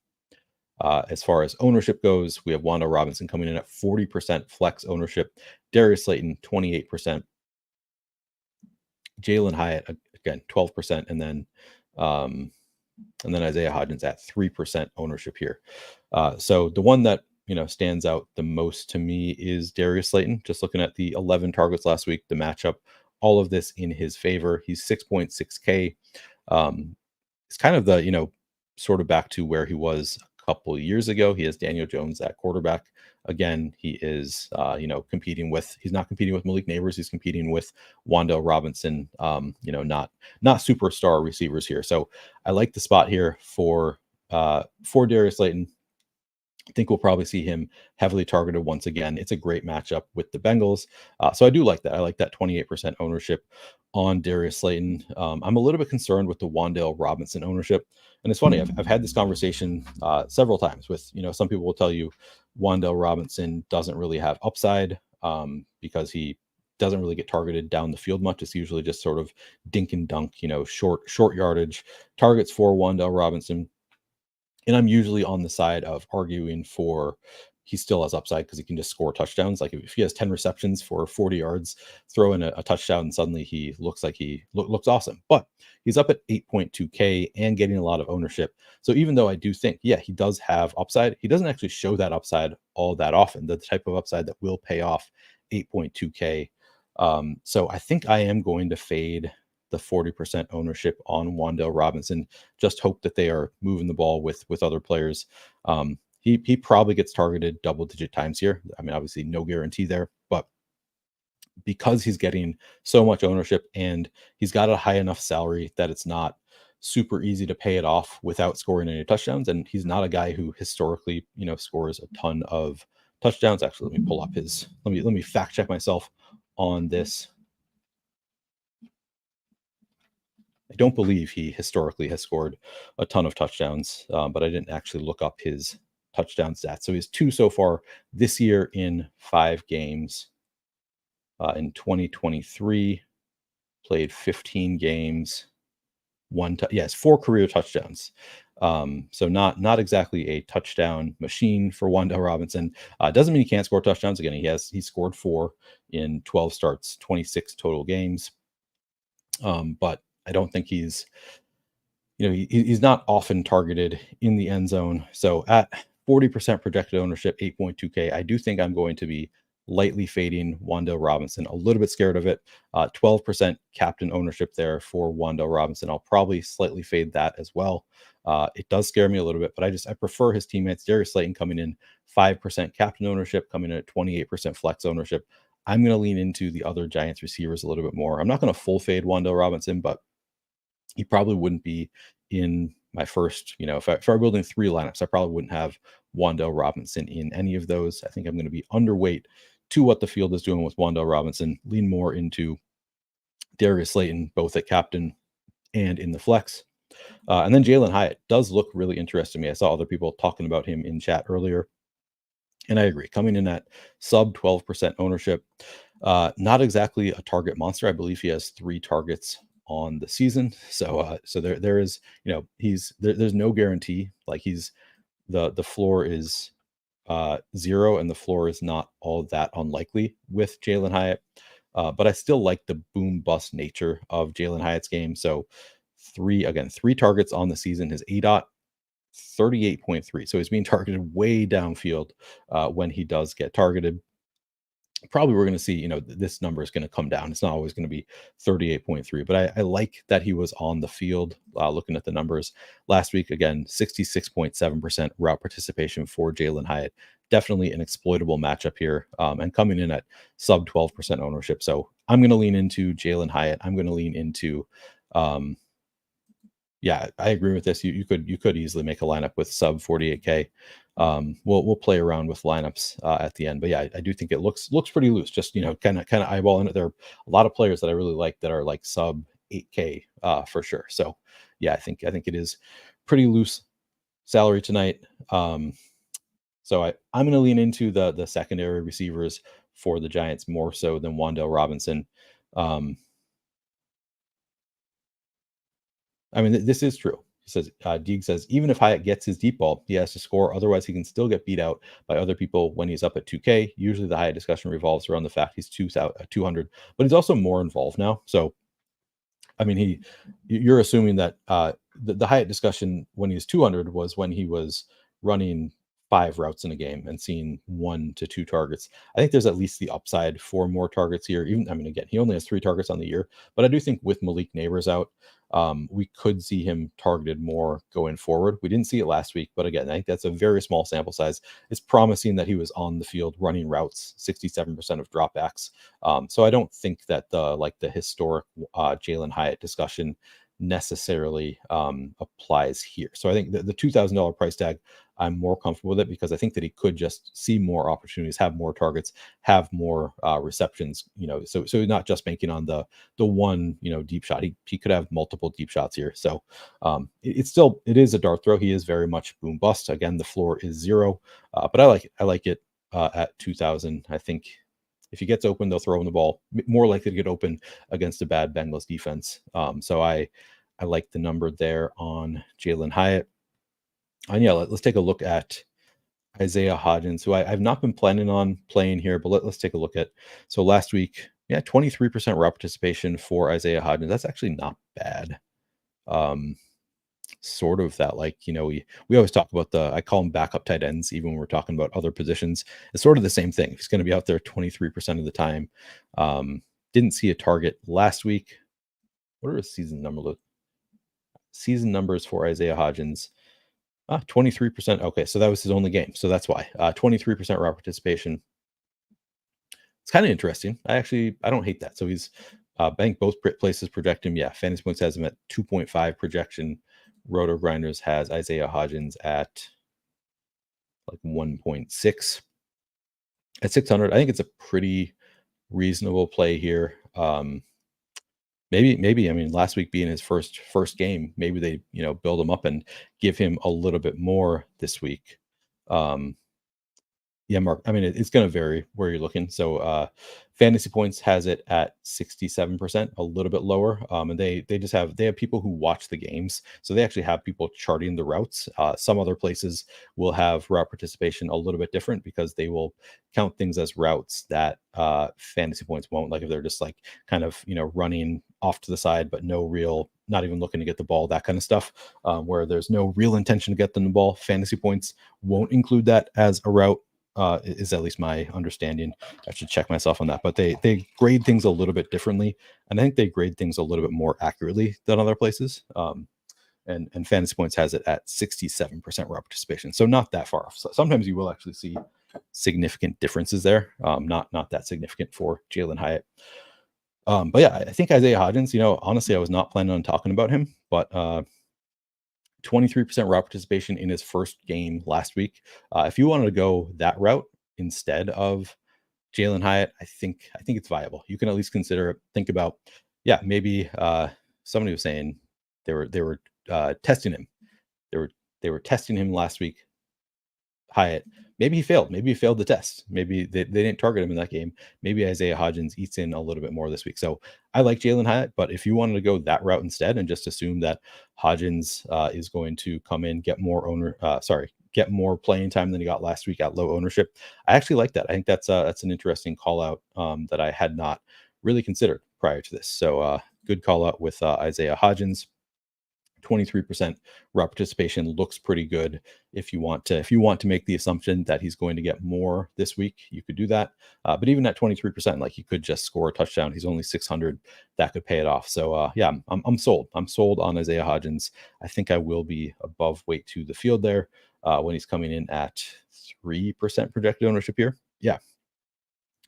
As far as ownership goes, we have Wanda Robinson coming in at 40% flex ownership, Darius Slayton 28%, Jalen Hyatt again 12%, and then Isaiah Hodgins at 3% ownership here. So the one that stands out the most to me is Darius Slayton. Just looking at the 11 targets last week, the matchup, all of this in his favor. He's 6.6K. It's kind of the sort of back to where he was a couple of years ago. He has Daniel Jones at quarterback. Again, he is competing with. He's not competing with Malik Neighbors. He's competing with Wandale Robinson. Not superstar receivers here. So I like the spot here for Darius Slayton. I think we'll probably see him heavily targeted once again. It's a great matchup with the Bengals. So I do like that. I like that 28% ownership on Darius Slayton. I'm a little bit concerned with the Wandale Robinson ownership. And it's funny, I've had this conversation several times with, some people will tell you Wandale Robinson doesn't really have upside because he doesn't really get targeted down the field much. It's usually just sort of dink and dunk, short yardage targets for Wandale Robinson. And I'm usually on the side of arguing for he still has upside because he can just score touchdowns. Like if he has 10 receptions for 40 yards, throw in a touchdown, and suddenly he looks like he looks awesome. But he's up at 8.2K and getting a lot of ownership. So even though I do think, yeah, he does have upside, he doesn't actually show that upside all that often. The type of upside that will pay off 8.2K. So I think I am going to fade the 40% ownership on Wandale Robinson. Just hope that they are moving the ball with other players. He probably gets targeted double-digit times here. I mean, obviously no guarantee there, but because he's getting so much ownership and he's got a high enough salary that it's not super easy to pay it off without scoring any touchdowns. And he's not a guy who historically, scores a ton of touchdowns. Actually, let me pull up let me fact check myself on this. I don't believe he historically has scored a ton of touchdowns, but I didn't actually look up his touchdown stats. So he has 2 so far this year in 5 games. In 2023, played 15 games, yes, 4 career touchdowns. So not exactly a touchdown machine for Wandale Robinson. Doesn't mean he can't score touchdowns. Again, he scored 4 in 12 starts, 26 total games. But I don't think he's not often targeted in the end zone. So at 40% projected ownership, 8.2K, I do think I'm going to be lightly fading Wandale Robinson, a little bit scared of it. 12% captain ownership there for Wandale Robinson. I'll probably slightly fade that as well. It does scare me a little bit, but I prefer his teammates. Darius Slayton coming in 5% captain ownership, coming in at 28% flex ownership. I'm going to lean into the other Giants receivers a little bit more. I'm not going to full fade Wandale Robinson, but he probably wouldn't be in my first, if I were building 3 lineups, I probably wouldn't have Wandale Robinson in any of those. I think I'm going to be underweight to what the field is doing with Wandale Robinson, lean more into Darius Slayton, both at captain and in the flex. And then Jalen Hyatt does look really interesting to me. I saw other people talking about him in chat earlier. And I agree, coming in at sub 12% ownership, not exactly a target monster. I believe he has 3 targets on the season. So there is, there's no guarantee. Like the floor is 0 and the floor is not all that unlikely with Jalen Hyatt. But I still like the boom bust nature of Jalen Hyatt's game. So 3 targets on the season, his ADOT 38.3. So he's being targeted way downfield when he does get targeted. Probably we're going to see, this number is going to come down. It's not always going to be 38.3, but I like that he was on the field. Looking at the numbers last week, again, 66.7% route participation for Jalen Hyatt. Definitely an exploitable matchup here, and coming in at sub 12% ownership. So I'm going to lean into Jalen Hyatt. I'm going to lean into, yeah, I agree with this. You could easily make a lineup with sub 48K. We'll play around with lineups at the end, but yeah, I do think it looks pretty loose. Just kind of eyeballing it. There are a lot of players that I really like that are like sub 8K for sure. So yeah, I think it is pretty loose salary tonight. So I'm going to lean into the secondary receivers for the Giants more so than Wandale Robinson. I mean, this is true. says, Deeg says, even if Hyatt gets his deep ball, he has to score. Otherwise, he can still get beat out by other people when he's up at 2K. Usually the Hyatt discussion revolves around the fact he's 200, but he's also more involved now. So, I mean, you're assuming that the Hyatt discussion when he's 200 was when he was running 5 routes in a game and seeing 1 to 2 targets. I think there's at least the upside for more targets here. Even, I mean, again, he only has 3 targets on the year, but I do think with Malik Neighbors out, we could see him targeted more going forward. We didn't see it last week, but again, I think that's a very small sample size. It's promising that he was on the field running routes, 67% of dropbacks. So I don't think that the historic Jalen Hyatt discussion necessarily applies here. So I think the $2,000 price tag, I'm more comfortable with it because I think that he could just see more opportunities, have more targets, have more receptions. So he's not just banking on the one deep shot. He could have multiple deep shots here. So it is a dart throw. He is very much boom bust. Again, the floor is 0, but I like it at 2,000. I think if he gets open, they'll throw him the ball. More likely to get open against a bad Bengals defense. So I like the number there on Jalen Hyatt. And yeah, let's take a look at Isaiah Hodgins, who I've not been planning on playing here, but let's take a look at. So last week, 23% route participation for Isaiah Hodgins. That's actually not bad. Sort of that, we always talk about I call them backup tight ends, even when we're talking about other positions. It's sort of the same thing. He's going to be out there 23% of the time. Didn't see a target last week. What are his season numbers for Isaiah Hodgins? 23%. Okay, so that was his only game. So that's why 23% route participation. It's kind of interesting. I don't hate that. So he's bank both places project him. Yeah, Fantasy Points has him at 2.5 projection. Roto Grinders has Isaiah Hodgins at 1.6 at 600. I think it's a pretty reasonable play here. Maybe I mean, last week being his first game, maybe they build him up and give him a little bit more this week. Yeah, Mark, I mean, it's going to vary where you're looking. So Fantasy Points has it at 67%, a little bit lower. And they have people who watch the games. So they actually have people charting the routes. Some other places will have route participation a little bit different because they will count things as routes that Fantasy Points won't. Like if they're just kind of, running off to the side, but not even looking to get the ball, that kind of stuff, where there's no real intention to get them the ball. Fantasy Points won't include that as a route. Is at least my understanding. I should check myself on that, but they grade things a little bit differently, and I think they grade things a little bit more accurately than other places. And Fantasy Points has it at 67% route participation, so not that far off. So sometimes you will actually see significant differences there. Not that significant for Jalen Hyatt. But yeah, I think Isaiah Hodgins. Honestly, I was not planning on talking about him, but 23% route participation in his first game last week. If you wanted to go that route instead of Jalen Hyatt, I think it's viable. You can at least think about, maybe somebody was saying they were testing him. They were testing him last week. Hyatt, maybe he failed. Maybe he failed the test. Maybe they didn't target him in that game. Maybe Isaiah Hodgins eats in a little bit more this week. So I like Jalen Hyatt, but if you wanted to go that route instead and just assume that Hodgins is going to come in, get more playing time than he got last week at low ownership, I actually like that. I think that's an interesting call out that I had not really considered prior to this. So good call out with Isaiah Hodgins. 23% route participation looks pretty good. If you want to make the assumption that he's going to get more this week, you could do that. But even at 23%, he could just score a touchdown. He's only 600. That could pay it off. So I'm sold. I'm sold on Isaiah Hodgins. I think I will be above weight to the field there when he's coming in at 3% projected ownership here. Yeah,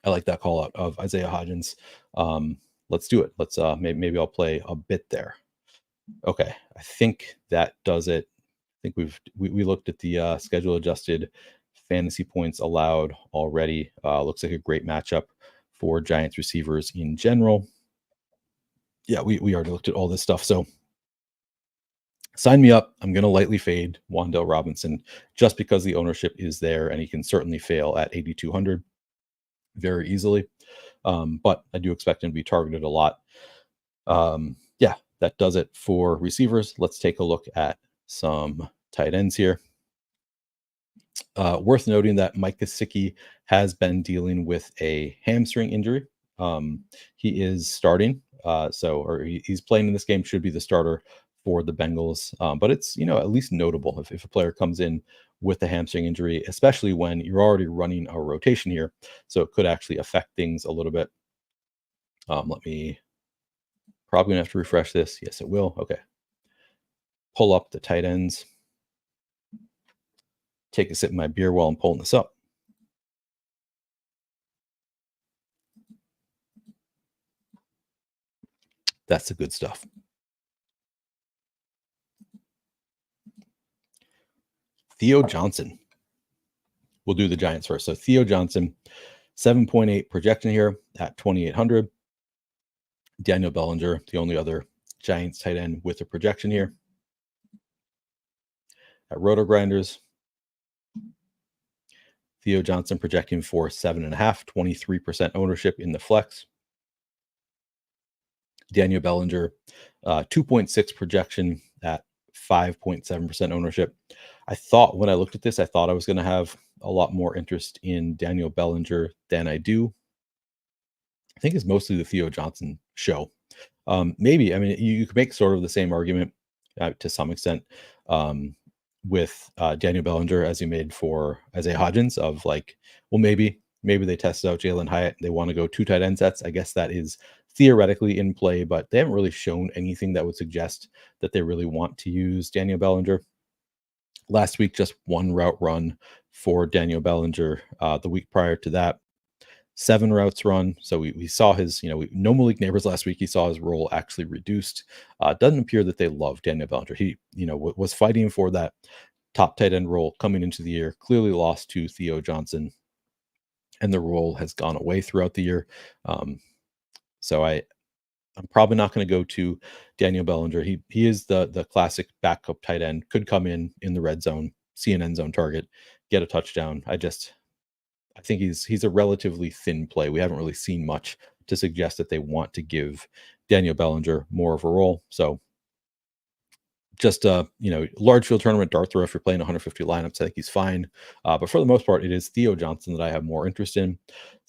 I like that call out of Isaiah Hodgins. Let's do it. Let's maybe I'll play a bit there. Okay, I think that does it. I think we looked at the schedule adjusted fantasy points allowed already. Looks like a great matchup for Giants receivers in general. Yeah, we already looked at all this stuff. So sign me up. I'm going to lightly fade Wan'Dale Robinson just because the ownership is there, and he can certainly fail at 8,200 very easily. But I do expect him to be targeted a lot. Yeah, that does it for receivers. Let's take a look at some tight ends here. Worth noting that Mike Gesicki has been dealing with a hamstring injury. He is starting, he's playing in this game. Should be the starter for the Bengals, but it's at least notable if a player comes in with a hamstring injury, especially when you're already running a rotation here, so it could actually affect things a little bit. Let me probably gonna have to refresh this. Yes, it will. Okay, pull up the tight ends. Take a sip of my beer while I'm pulling this up. That's the good stuff. Theo Johnson. We'll do the Giants first. So Theo Johnson, 7.8 projection here at 2,800. Daniel Bellinger, the only other Giants tight end with a projection here. At Roto Grinders, Theo Johnson projecting for 7.5, 23% ownership in the flex. Daniel Bellinger, 2.6 projection at 5.7% ownership. I thought when I looked at this, I thought I was going to have a lot more interest in Daniel Bellinger than I do. I think it's mostly the Theo Johnson show. Maybe, I mean, you could make sort of the same argument to some extent with Daniel Bellinger as you made for Isaiah Hodgins of like, well, maybe they tested out Jalen Hyatt. They want to go 2 tight end sets. I guess that is theoretically in play, but they haven't really shown anything that would suggest that they really want to use Daniel Bellinger. Last week, just 1 route run for Daniel Bellinger. The week prior to that, 7 routes run. So we saw his, no Malik Neighbors last week. He saw his role actually reduced. Doesn't appear that they love Daniel Bellinger. He, was fighting for that top tight end role coming into the year, clearly lost to Theo Johnson, and the role has gone away throughout the year. So I'm probably not going to go to Daniel Bellinger. He is the classic backup tight end, could come in the red zone, see an end zone target, get a touchdown. I think he's a relatively thin play. We haven't really seen much to suggest that they want to give Daniel Bellinger more of a role. So just large field tournament dart throw, if you're playing 150 lineups, I think he's fine. But for the most part, it is Theo Johnson that I have more interest in.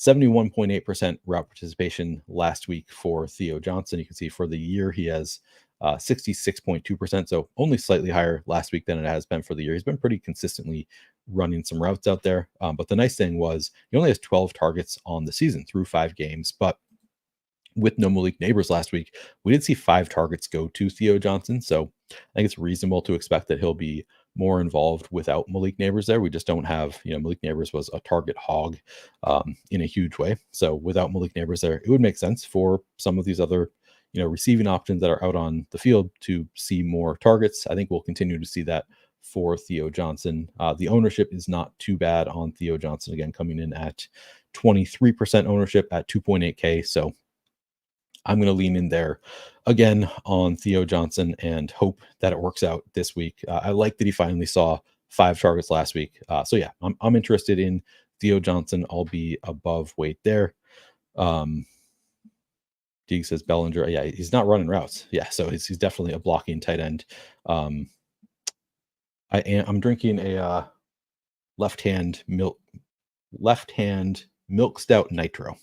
71.8% route participation last week for Theo Johnson. You can see for the year he has 66.2%, so only slightly higher last week than it has been for the year. He's been pretty consistently running some routes out there. But the nice thing was he only has 12 targets on the season through 5 games. But with no Malik Neighbors last week, we did see 5 targets go to Theo Johnson. So I think it's reasonable to expect that he'll be more involved without Malik Neighbors there. We just don't have, Malik Neighbors was a target hog in a huge way. So without Malik Neighbors there, it would make sense for some of these other, receiving options that are out on the field to see more targets. I think we'll continue to see that for Theo Johnson. The ownership is not too bad on Theo Johnson, again, coming in at 23% ownership at 2.8K. So I'm going to lean in there again on Theo Johnson and hope that it works out this week. I like that he finally saw 5 targets last week. So yeah, I'm interested in Theo Johnson. I'll be above weight there. Deeg says Bellinger. Yeah, he's not running routes. Yeah, so he's definitely a blocking tight end. I'm drinking a left-hand milk stout nitro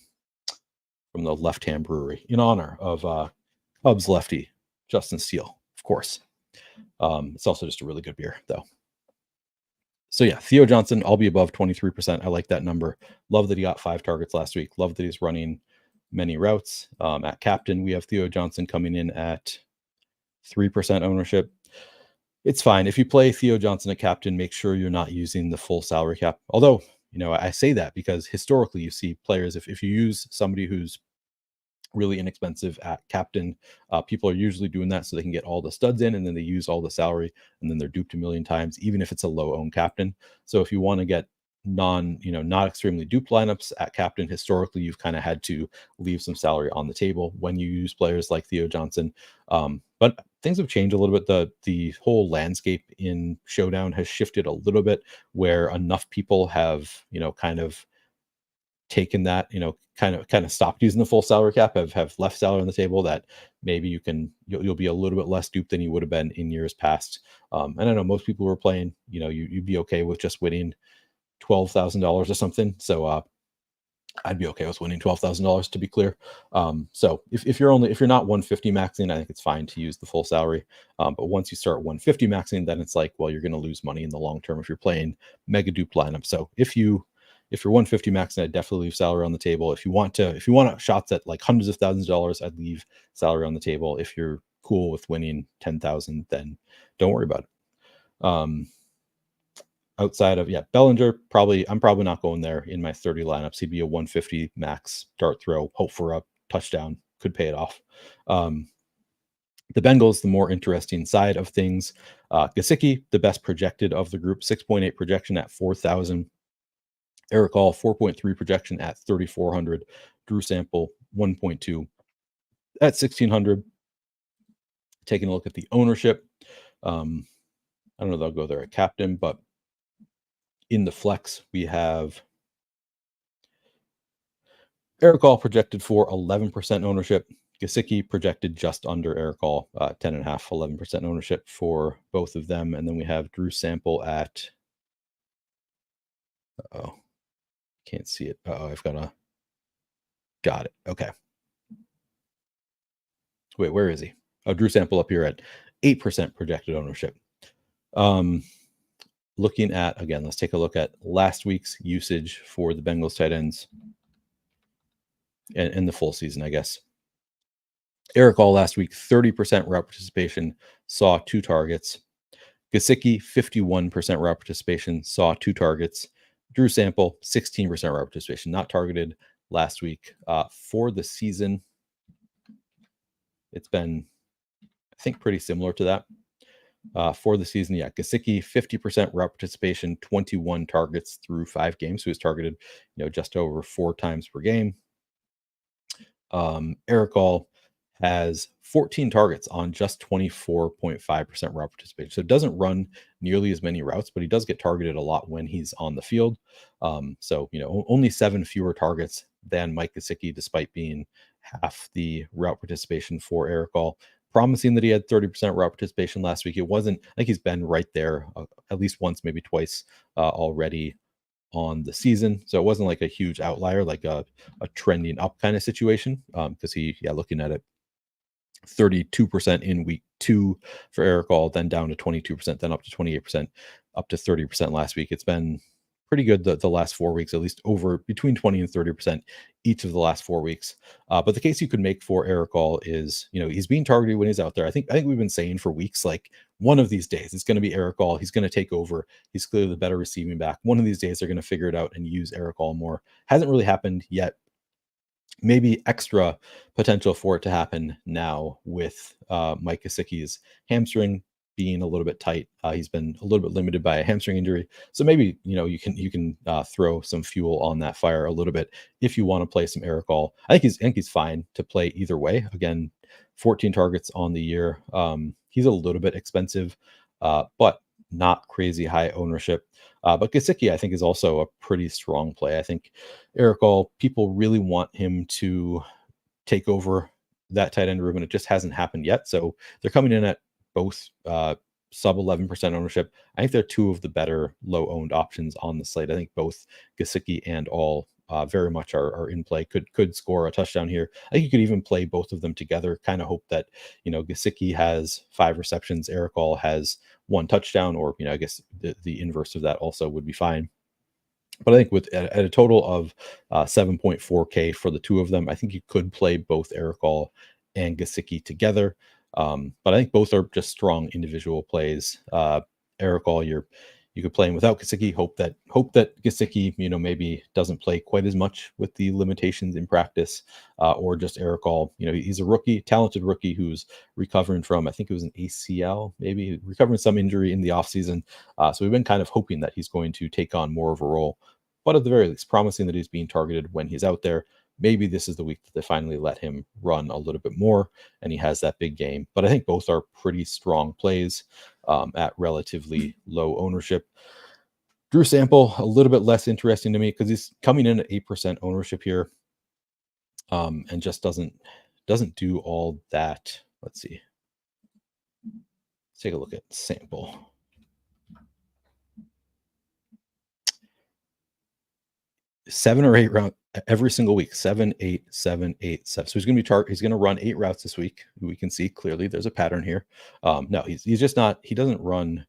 from the Left Hand Brewery in honor of Cubs lefty Justin Steele, of course. It's also just a really good beer, though. So yeah, Theo Johnson, I'll be above 23%. I like that number. Love that he got 5 targets last week. Love that he's running many routes. At captain, we have Theo Johnson coming in at 3% ownership. It's fine. If you play Theo Johnson at captain, make sure you're not using the full salary cap. Although, I say that because historically you see players, if you use somebody who's really inexpensive at captain, people are usually doing that so they can get all the studs in, and then they use all the salary, and then they're duped a million times, even if it's a low owned captain. So if you want to get not extremely duped lineups at captain, historically you've kind of had to leave some salary on the table when you use players like Theo Johnson. But things have changed a little bit. The whole landscape in Showdown has shifted a little bit, where enough people have kind of taken that, kind of stopped using the full salary cap, have left salary on the table, that maybe you'll be a little bit less duped than you would have been in years past. And I know most people were playing, you'd be okay with just winning $12,000 or something. So I'd be okay with winning $12,000, to be clear. So if you're not 150 maxing, I think it's fine to use the full salary. But once you start 150 maxing, then it's like, well, you're going to lose money in the long term if you're playing mega dupe lineup. So if you're 150 maxing, I'd definitely leave salary on the table. If you want shots at like hundreds of thousands of dollars, I'd leave salary on the table. If you're cool with winning 10,000, then don't worry about it. Outside of Bellinger, I'm probably not going there in my 30 lineups. He'd be a 150 max dart throw, hope for a touchdown, could pay it off. The Bengals, the more interesting side of things. Gesicki, the best projected of the group, 6.8 projection at 4,000. Eric Hall, 4.3 projection at 3,400. Drew Sample, 1.2 at 1,600. Taking a look at the ownership. I don't know if they'll go there at captain, but in the flex, we have Eric Hall projected for 11% ownership. Gesicki projected just under Eric Hall, 10.5, 11% ownership for both of them. And then we have Drew Sample at, can't see it. I've got it. Okay. Wait, where is he? Drew Sample up here at 8% projected ownership. Looking at, again, let's take a look at last week's usage for the Bengals tight ends and the full season, I guess. Eric Hall last week, 30% route participation, saw 2 targets. Gesicki, 51% route participation, saw 2 targets. Drew Sample, 16% route participation, not targeted last week. For the season, it's been, I think, pretty similar to that. For the season, Gesicki, 50% route participation, 21 targets through 5 games. So he was targeted, just over 4 times per game. Eric Hall has 14 targets on just 24.5% route participation. So it doesn't run nearly as many routes, but he does get targeted a lot when he's on the field. So only 7 fewer targets than Mike Gesicki, despite being half the route participation for Eric Hall. Promising that he had 30% route participation last week. It wasn't, I think he's been right there at least once, maybe twice already on the season. So it wasn't like a huge outlier, like a trending up kind of situation. Because looking at it, 32% in week 2 for Eric Hall, then down to 22%, then up to 28%, up to 30% last week. It's been pretty good the last 4 weeks, at least over between 20 and 30% each of the last 4 weeks. But the case you could make for Eric Hall is, he's being targeted when he's out there. I think we've been saying for weeks, like, one of these days it's going to be Eric Hall. He's going to take over. He's clearly the better receiving back. One of these days they're going to figure it out and use Eric Hall more. Hasn't really happened yet. Maybe extra potential for it to happen now with Mike Gesicki's hamstring being a little bit tight. He's been a little bit limited by a hamstring injury. So maybe, you can throw some fuel on that fire a little bit if you want to play some Eric Hall. I think he's fine to play either way. Again, 14 targets on the year. He's a little bit expensive, but not crazy high ownership. But Gesicki, I think, is also a pretty strong play. I think Eric Hall, people really want him to take over that tight end room, and it just hasn't happened yet. So they're coming in at both sub 11% ownership. I think they're 2 of the better low-owned options on the slate. I think both Gesicki and All very much are in play. Could score a touchdown here. I think you could even play both of them together. Kind of hope that Gesicki has 5 receptions, Eric Hall has 1 touchdown, or I guess the inverse of that also would be fine. But I think at a total of 7.4K for the 2 of them, I think you could play both Eric Hall and Gesicki together. But I think both are just strong individual plays. Eric Hall, you could play him without Gesicki. Hope that Gesicki, maybe doesn't play quite as much with the limitations in practice, or just Eric Hall. He's a rookie, talented rookie who's recovering from, I think it was an ACL, maybe recovering some injury in the offseason. So we've been kind of hoping that he's going to take on more of a role, but at the very least, promising that he's being targeted when he's out there. Maybe this is the week that they finally let him run a little bit more and he has that big game. But I think both are pretty strong plays at relatively low ownership. Drew Sample, a little bit less interesting to me because he's coming in at 8% ownership here, and just doesn't do all that. Let's see. Let's take a look at Sample. Seven or eight round every single week. 7, 8, 7, 8, 7. So he's going to be he's going to run 8 routes this week. We can see clearly there's a pattern here. No, he's just not. He doesn't run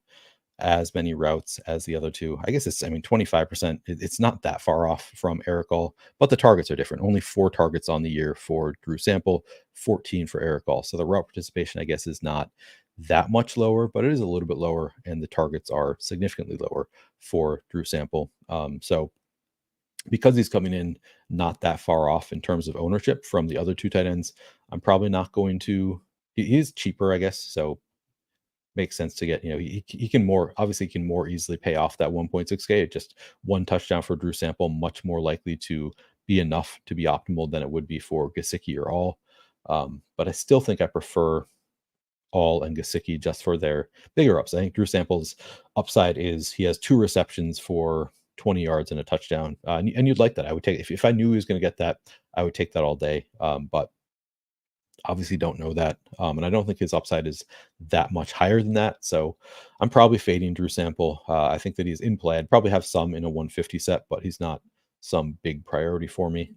as many routes as the other two. I guess it's, I mean, 25%. It's not that far off from Eric All, but the targets are different. Only 4 targets on the year for Drew Sample, 14 for Eric All. So the route participation, I guess, is not that much lower, but it is a little bit lower, and the targets are significantly lower for Drew Sample. So because he's coming in not that far off in terms of ownership from the other 2 tight ends, I'm probably not going to. He is cheaper, I guess, so makes sense to get. He can more easily pay off that 1.6K. Just 1 touchdown for Drew Sample, much more likely to be enough to be optimal than it would be for Gesicki or All. But I still think I prefer All and Gesicki just for their bigger ups. I think Drew Sample's upside is he has 2 receptions for 20 yards and a touchdown. And you'd like that. I would take, if I knew he was going to get that, I would take that all day. But obviously don't know that. And I don't think his upside is that much higher than that. So I'm probably fading Drew Sample. I think that he's in play. I'd probably have some in a 150 set, but he's not some big priority for me.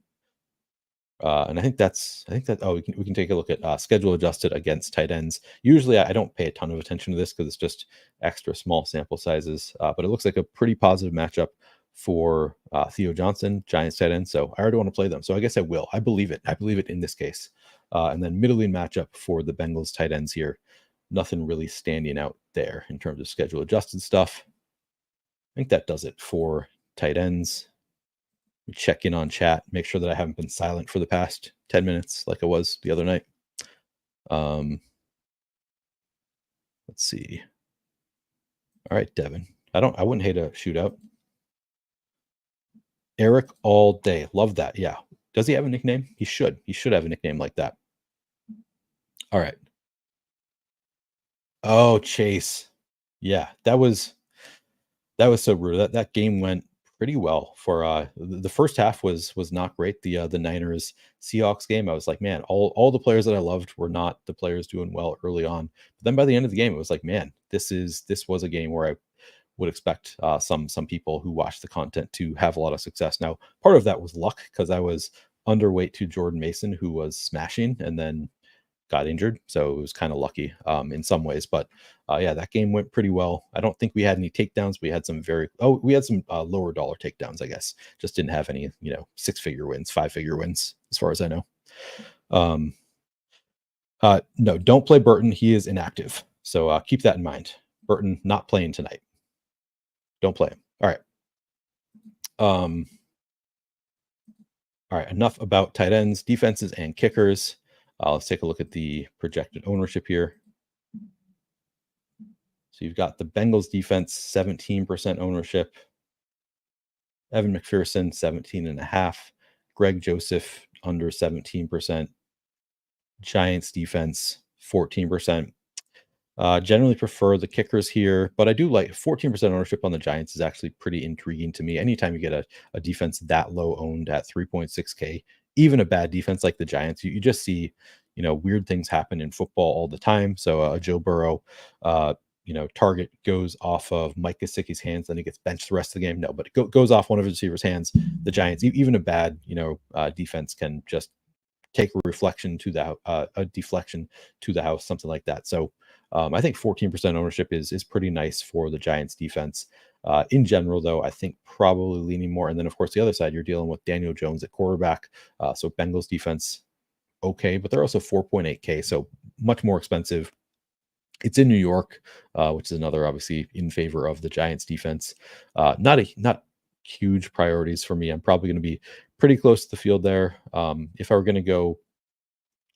And I think that, oh, we can take a look at schedule adjusted against tight ends. Usually I don't pay a ton of attention to this because it's just extra small sample sizes, but it looks like a pretty positive matchup for Theo Johnson, Giants tight end. So I already want to play them. So I guess I will. I believe it. I believe it in this case. And then middling matchup for the Bengals tight ends here. Nothing really standing out there in terms of schedule adjusted stuff. I think that does it for tight ends. Check in on chat, make sure that I haven't been silent for the past 10 minutes like I was the other night. Let's see. All right, Devin. I wouldn't hate a shootout. Eric all day. Love that. Yeah. Does he have a nickname? He should. He should have a nickname like that. All right. Oh, Chase. Yeah, that was so rude. That game went pretty well for the first half was not great. The Niners Seahawks game, I was like, man, all the players that I loved were not the players doing well early on. But then by the end of the game, it was like, man, this was a game where I would expect some people who watch the content to have a lot of success. Now, part of that was luck because I was underweight to Jordan Mason, who was smashing, and then got injured, so it was kind of lucky in some ways. But yeah, that game went pretty well. I don't think we had any takedowns. We had some lower dollar takedowns, I guess. Just didn't have any 6-figure wins, 5-figure wins, as far as I know. No, don't play Burton. He is inactive, so keep that in mind. Burton not playing tonight. Don't play him. All right. All right. Enough about tight ends, defenses, and kickers. Let's take a look at the projected ownership here. So you've got the Bengals defense, 17% ownership. Evan McPherson, 17.5. Greg Joseph, under 17%. Giants defense, 14%. Generally prefer the kickers here, but I do like 14% ownership on the Giants is actually pretty intriguing to me. Anytime you get a defense that low owned at 3.6K, even a bad defense like the Giants, you just see, weird things happen in football all the time. So Joe Burrow, target goes off of Mike Gesicki's hands, then he gets benched the rest of the game. No, but it goes off one of his receivers' hands. The Giants, even a bad, defense can just take a deflection to the house, something like that. So I think 14% ownership is pretty nice for the Giants defense. In general, though, I think probably leaning more. And then, of course, the other side, you're dealing with Daniel Jones at quarterback. So Bengals defense, okay, but they're also 4.8K, so much more expensive. It's in New York, which is another obviously in favor of the Giants defense. Not huge priorities for me. I'm probably going to be pretty close to the field there. If I were going to go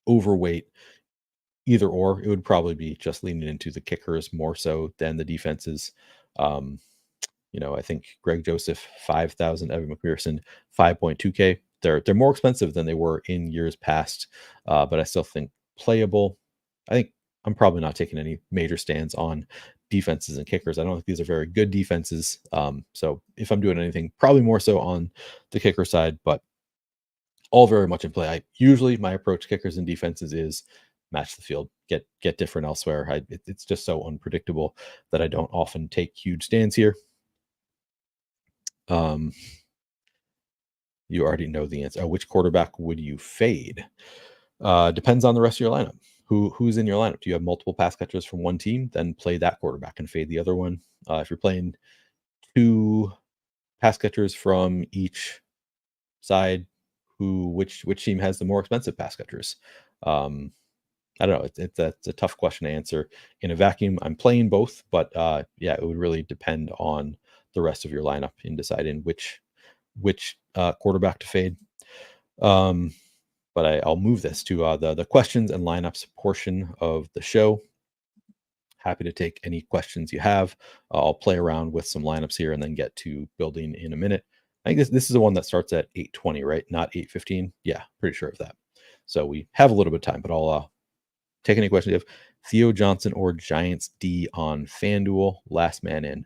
overweight, either or, it would probably be just leaning into the kickers more so than the defenses. I think Greg Joseph, 5,000, Evan McPherson, 5.2K. They're more expensive than they were in years past, but I still think playable. I think I'm probably not taking any major stands on defenses and kickers. I don't think these are very good defenses. So if I'm doing anything, probably more so on the kicker side, but all very much in play. My approach to kickers and defenses is match the field, get different elsewhere. It's just so unpredictable that I don't often take huge stands here. You already know the answer. Which quarterback would you fade? Depends on the rest of your lineup. Who's in your lineup? Do you have multiple pass catchers from one team? Then play that quarterback and fade the other one. If you're playing 2 pass catchers from each side, which team has the more expensive pass catchers? I don't know. It's a tough question to answer in a vacuum. I'm playing both, but yeah, it would really depend on the rest of your lineup in deciding which quarterback to fade. But I'll move this to the questions and lineups portion of the show. Happy to take any questions you have. I'll play around with some lineups here and then get to building in a minute. I think this is the one that starts at 8:20, right? Not 8:15. Yeah, pretty sure of that. So we have a little bit of time, but I'll take any questions you have. Theo Johnson or Giants D on FanDuel, last man in.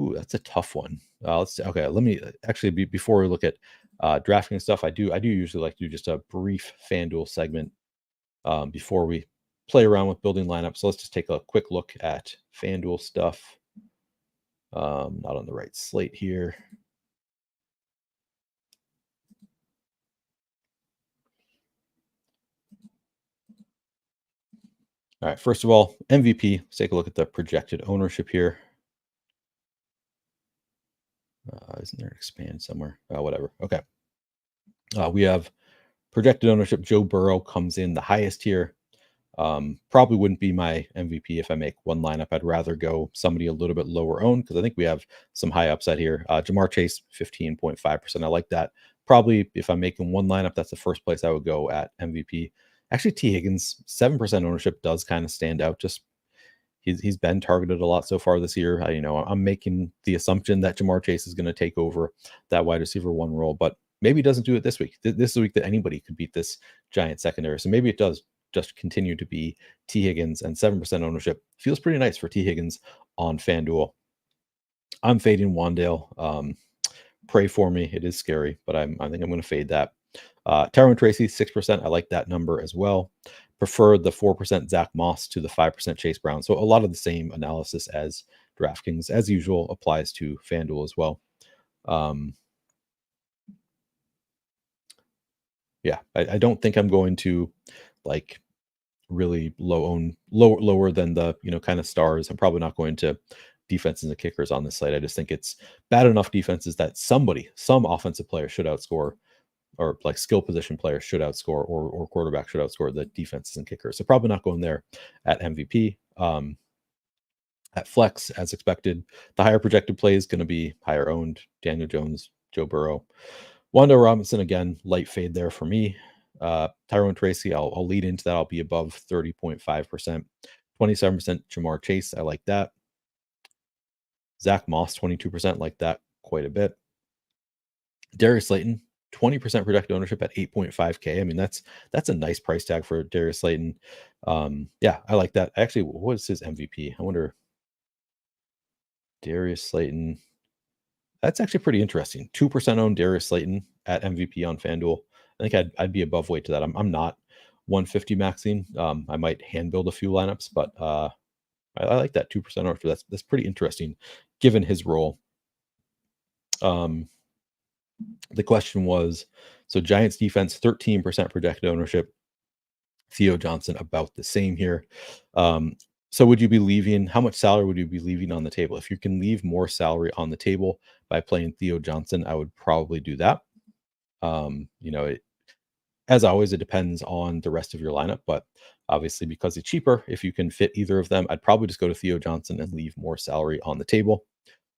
Ooh, that's a tough one. Let me actually before we look at DraftKings stuff. I do usually like to do just a brief FanDuel segment before we play around with building lineups. So let's just take a quick look at FanDuel stuff. Not on the right slate here. All right, first of all, MVP. Let's take a look at the projected ownership here. Isn't there an expand somewhere? Whatever. Okay. We have projected ownership. Joe Burrow comes in the highest here. Probably wouldn't be my MVP if I make one lineup. I'd rather go somebody a little bit lower owned because I think we have some high upside here. Jamar Chase, 15.5%. I like that. Probably if I'm making one lineup, that's the first place I would go at MVP. Actually, T. Higgins, 7% ownership does kind of stand out. Just he's been targeted a lot so far this year. I'm making the assumption that Jamar Chase is going to take over that wide receiver 1 role, but maybe he doesn't do it this week. This is a week that anybody could beat this Giant secondary. So maybe it does just continue to be T. Higgins, and 7% ownership feels pretty nice for T. Higgins on FanDuel. I'm fading Wandale. Pray for me. It is scary, but I think I'm going to fade that. Tyrone Tracy, 6%. I like that number as well. Prefer the 4% Zach Moss to the 5% Chase Brown. So a lot of the same analysis as DraftKings, as usual, applies to FanDuel as well. Yeah, I don't think I'm going to like really lower than the kind of stars. I'm probably not going to defenses and kickers on this slate. I just think it's bad enough defenses that some offensive player should outscore, or like skill position players should outscore, or quarterback should outscore the defenses and kickers. So probably not going there at MVP. At flex, as expected, the higher projected play is going to be higher owned. Daniel Jones, Joe Burrow. Wanda Robinson, again, light fade there for me. Tyrone Tracy, I'll lead into that. I'll be above 30.5%. 27% Jamar Chase, I like that. Zach Moss, 22%, like that quite a bit. Darius Slayton, 20% projected ownership at 8.5K. I mean, that's a nice price tag for Darius Slayton. Yeah, I like that. Actually, what is his MVP? I wonder. Darius Slayton. That's actually pretty interesting. 2% owned Darius Slayton at MVP on FanDuel. I think I'd be above weight to that. I'm not 150 maxing. I might hand build a few lineups, but I like that 2% ownership. That's pretty interesting given his role. The question was, so Giants defense, 13% projected ownership. Theo Johnson about the same here. So would you be leaving, how much salary would you be leaving on the table? If you can leave more salary on the table by playing Theo Johnson, I would probably do that. As always, it depends on the rest of your lineup, but obviously because it's cheaper, if you can fit either of them, I'd probably just go to Theo Johnson and leave more salary on the table.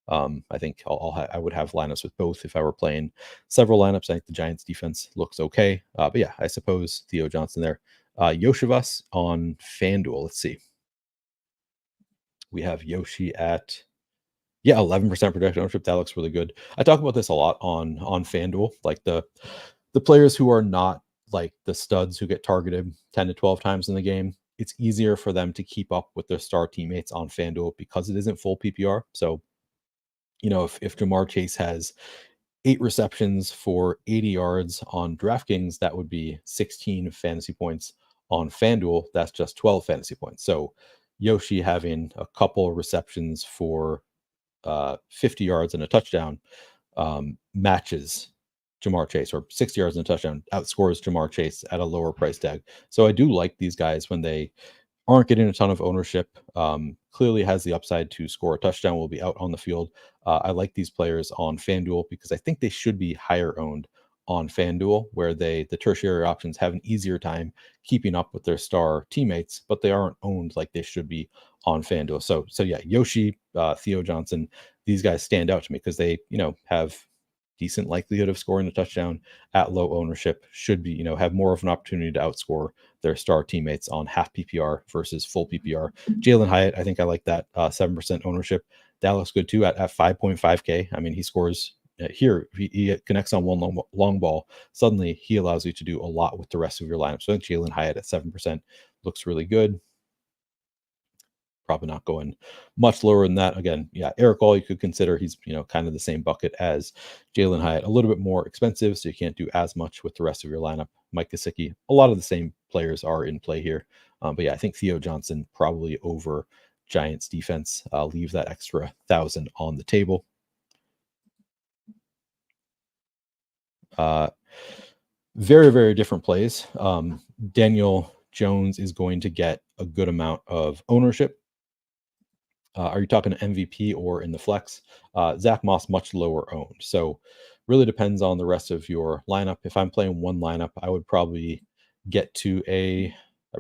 I think I would have lineups with both if I were playing several lineups. I think the Giants defense looks okay. But yeah, I suppose Theo Johnson there. Yoshivas on FanDuel. Let's see. We have Yoshi at 11% projected ownership. That looks really good. I talk about this a lot on FanDuel, like the players who are not like the studs who get targeted 10 to 12 times in the game. it's easier for them to keep up with their star teammates on FanDuel because it isn't full PPR. So, if Jamar Chase has 8 receptions for 80 yards on DraftKings, that would be 16 fantasy points. On FanDuel, that's just 12 fantasy points. So Yoshi having a couple of receptions for 50 yards and a touchdown matches Jamar Chase, or 60 yards and a touchdown outscores Jamar Chase at a lower price tag. So I do like these guys when they aren't getting a ton of ownership. Clearly has the upside to score a touchdown, will be out on the field. I like these players on FanDuel because I think they should be higher owned on FanDuel, where the tertiary options have an easier time keeping up with their star teammates, but they aren't owned like they should be on FanDuel. So yeah, Yoshi, Theo Johnson, these guys stand out to me because they, have decent likelihood of scoring a touchdown at low ownership, should be, have more of an opportunity to outscore their star teammates on half PPR versus full PPR. Jalen Hyatt, I think I like that 7% ownership. That looks good too at 5.5K. I mean, he scores here. He connects on one long ball. Suddenly, he allows you to do a lot with the rest of your lineup. So I think Jalen Hyatt at 7% looks really good. Probably not going much lower than that. Again, yeah, Eric All you could consider. He's, kind of the same bucket as Jalen Hyatt, a little bit more expensive, so you can't do as much with the rest of your lineup. Mike Gesicki, a lot of the same players are in play here. But yeah, I think Theo Johnson probably over Giants defense. Leave that extra 1,000 on the table. Very, very different plays. Daniel Jones is going to get a good amount of ownership. Are you talking MVP or in the flex? Zach Moss, much lower owned. So really depends on the rest of your lineup. If I'm playing one lineup, I would probably I'd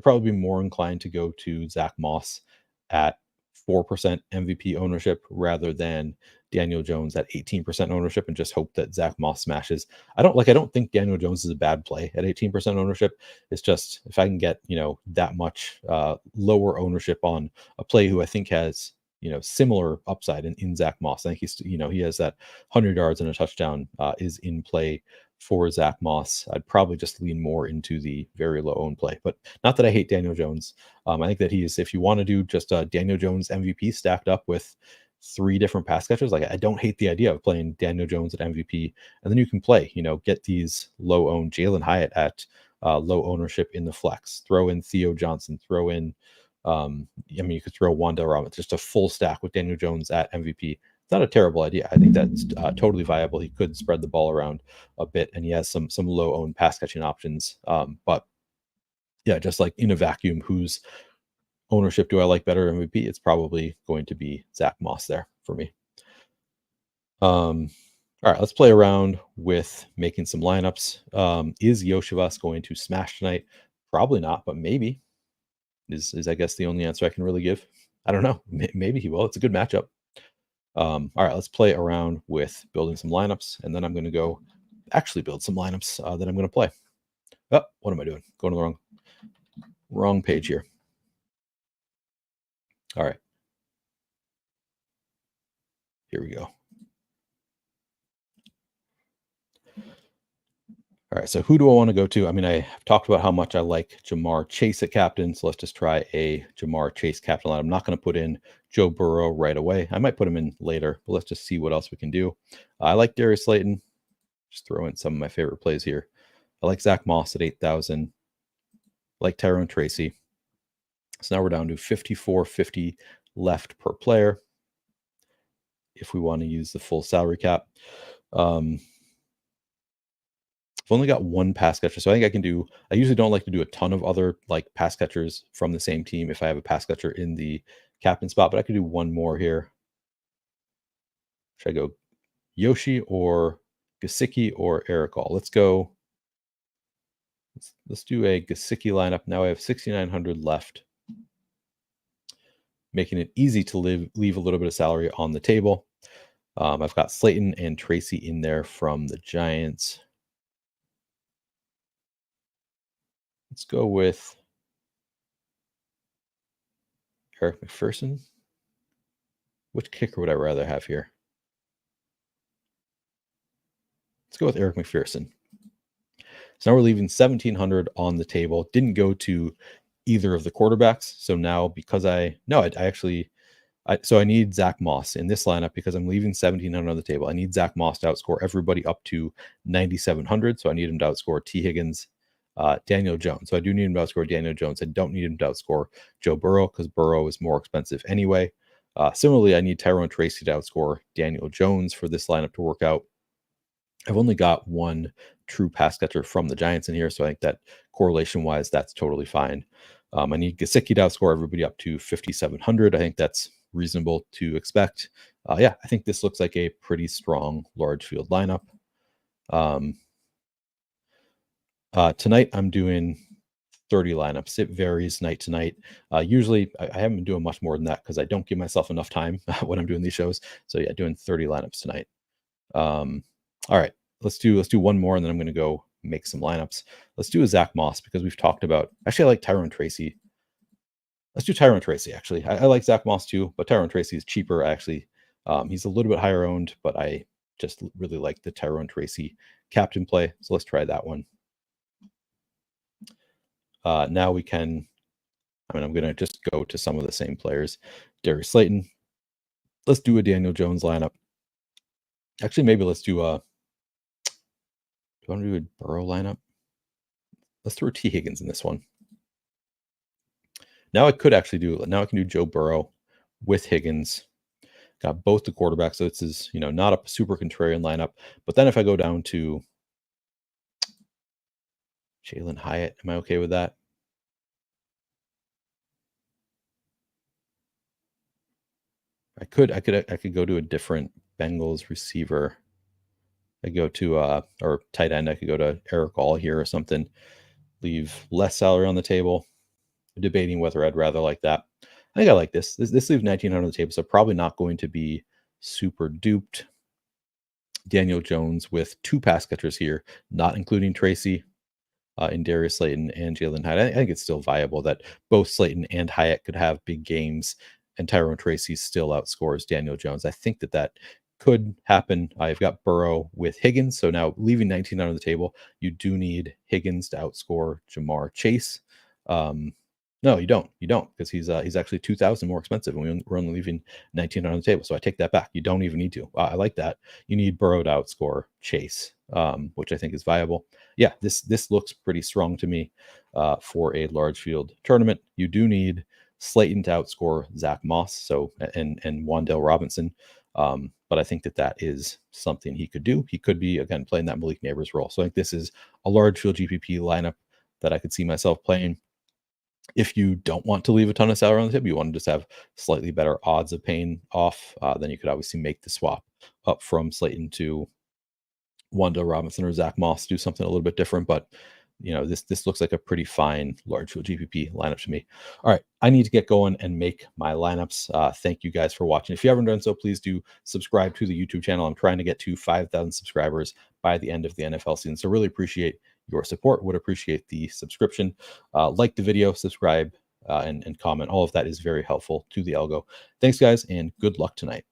probably be more inclined to go to Zach Moss at 4% MVP ownership rather than Daniel Jones at 18% ownership, and just hope that Zach Moss smashes. I don't think Daniel Jones is a bad play at 18% ownership. It's just if I can get, that much lower ownership on a play who I think has, similar upside in Zach Moss. I think he's, he has that 100 yards and a touchdown is in play for Zach Moss. I'd probably just lean more into the very low owned play, but not that I hate Daniel Jones. I think that if you want to do just Daniel Jones MVP stacked up with 3 different pass catchers, like I don't hate the idea of playing Daniel Jones at MVP, and then you can play, get these low owned Jalen Hyatt at low ownership in the flex, throw in Theo Johnson, throw in you could throw Wanda Robinson, just a full stack with Daniel Jones at MVP. It's not a terrible idea. I think that's totally viable. He could spread the ball around a bit, and he has some low owned pass catching options. But yeah, just like in a vacuum, whose ownership do I like better MVP? It's probably going to be Zach Moss there for me. All right, let's play around with making some lineups. Is Yoshivas going to smash tonight? Probably not, but maybe. Is I guess the only answer I can really give. I don't know. Maybe he will. It's a good matchup. All right, let's play around with building some lineups, and then I'm going to go actually build some lineups that I'm going to play. Oh, what am I doing? Going to the wrong page here. All right. Here we go. All right, so who do I want to go to? I mean, I've talked about how much I like Jamar Chase at captain, so let's just try a Jamar Chase captain line. I'm not going to put in Joe Burrow right away. I might put him in later, but let's just see what else we can do. I like Darius Slayton. Just throw in some of my favorite plays here. I like Zach Moss at 8,000. I like Tyrone Tracy. So now we're down to 54.50 left per player if we want to use the full salary cap. I've only got one pass catcher, so I think I usually don't like to do a ton of other like pass catchers from the same team if I have a pass catcher in the captain spot, but I could do one more here. Should I go Yoshi or Gesicki or Eric All? Let's go. Let's do a Gesicki lineup. Now I have 6,900 left, making it easy to leave a little bit of salary on the table. I've got Slayton and Tracy in there from the Giants. Let's go with Eric McPherson. Which kicker would I rather have here? Let's go with Eric McPherson. So now we're leaving 1,700 on the table. Didn't go to either of the quarterbacks. So now because I need Zach Moss in this lineup because I'm leaving 1,700 on the table. I need Zach Moss to outscore everybody up to 9,700. So I need him to outscore T. Higgins, Daniel Jones. So I do need him to outscore Daniel Jones. I don't need him to outscore Joe Burrow because Burrow is more expensive anyway. Similarly, I need Tyrone Tracy to outscore Daniel Jones for this lineup to work out. I've only got one true pass catcher from the Giants in here, so I think that correlation-wise, that's totally fine. I need Gesicki to outscore everybody up to 5,700. I think that's reasonable to expect. I think this looks like a pretty strong large field lineup. Tonight, I'm doing 30 lineups. It varies night to night. Usually, I haven't been doing much more than that because I don't give myself enough time when I'm doing these shows. So yeah, doing 30 lineups tonight. All right, let's do one more, and then I'm going to go make some lineups. Let's do a Zach Moss because we've talked about. Actually, I like Tyrone Tracy. Let's do Tyrone Tracy. Actually, I like Zach Moss too, but Tyrone Tracy is cheaper. Actually, he's a little bit higher owned, but I just really like the Tyrone Tracy captain play. So let's try that one. Now we can. I'm going to just go to some of the same players. Darius Slayton. Let's do a Daniel Jones lineup. Actually, maybe let's do a. Do you want to do a Burrow lineup? Let's throw T. Higgins in this one. Now I can do Joe Burrow with Higgins. Got both the quarterbacks, so this is not a super contrarian lineup. But then if I go down to Jalen Hyatt, am I okay with that? I could go to a different Bengals receiver. I go to or tight end. I could go to Eric All here or something. Leave less salary on the table. Debating whether I'd rather like that. I think I like this. This leaves 1,900 on the table, so probably not going to be super duped. Daniel Jones with two pass catchers here, not including Tracy, in Darius Slayton and Jalen Hyatt. I think it's still viable that both Slayton and Hyatt could have big games, and Tyrone Tracy still outscores Daniel Jones. I think that could happen. I've got Burrow with Higgins, so now leaving 1,900 on the table, you do need Higgins to outscore Jamar Chase. No, you don't. You don't, because he's actually 2,000 more expensive, and we're only leaving 1,900 on the table. So I take that back. You don't even need to. I like that. You need Burrow to outscore Chase, which I think is viable. Yeah, this looks pretty strong to me for a large field tournament. You do need Slayton to outscore Zach Moss, so and Wan'Dale Robinson. But I think that is something he could do. He could be, again, playing that Malik Neighbors role. So I think this is a large field GPP lineup that I could see myself playing. If you don't want to leave a ton of salary on the table, you want to just have slightly better odds of paying off, then you could obviously make the swap up from Slayton to Wan'Dale Robinson or Zach Moss, do something a little bit different. But this looks like a pretty fine large field GPP lineup to me. All right, I need to get going and make my lineups. Thank you guys for watching. If you haven't done so, please do subscribe to the YouTube channel. I'm trying to get to 5,000 subscribers by the end of the NFL season, so really appreciate your support. Would appreciate the subscription. Like the video, subscribe, and comment. All of that is very helpful to the algo. Thanks, guys, and good luck tonight.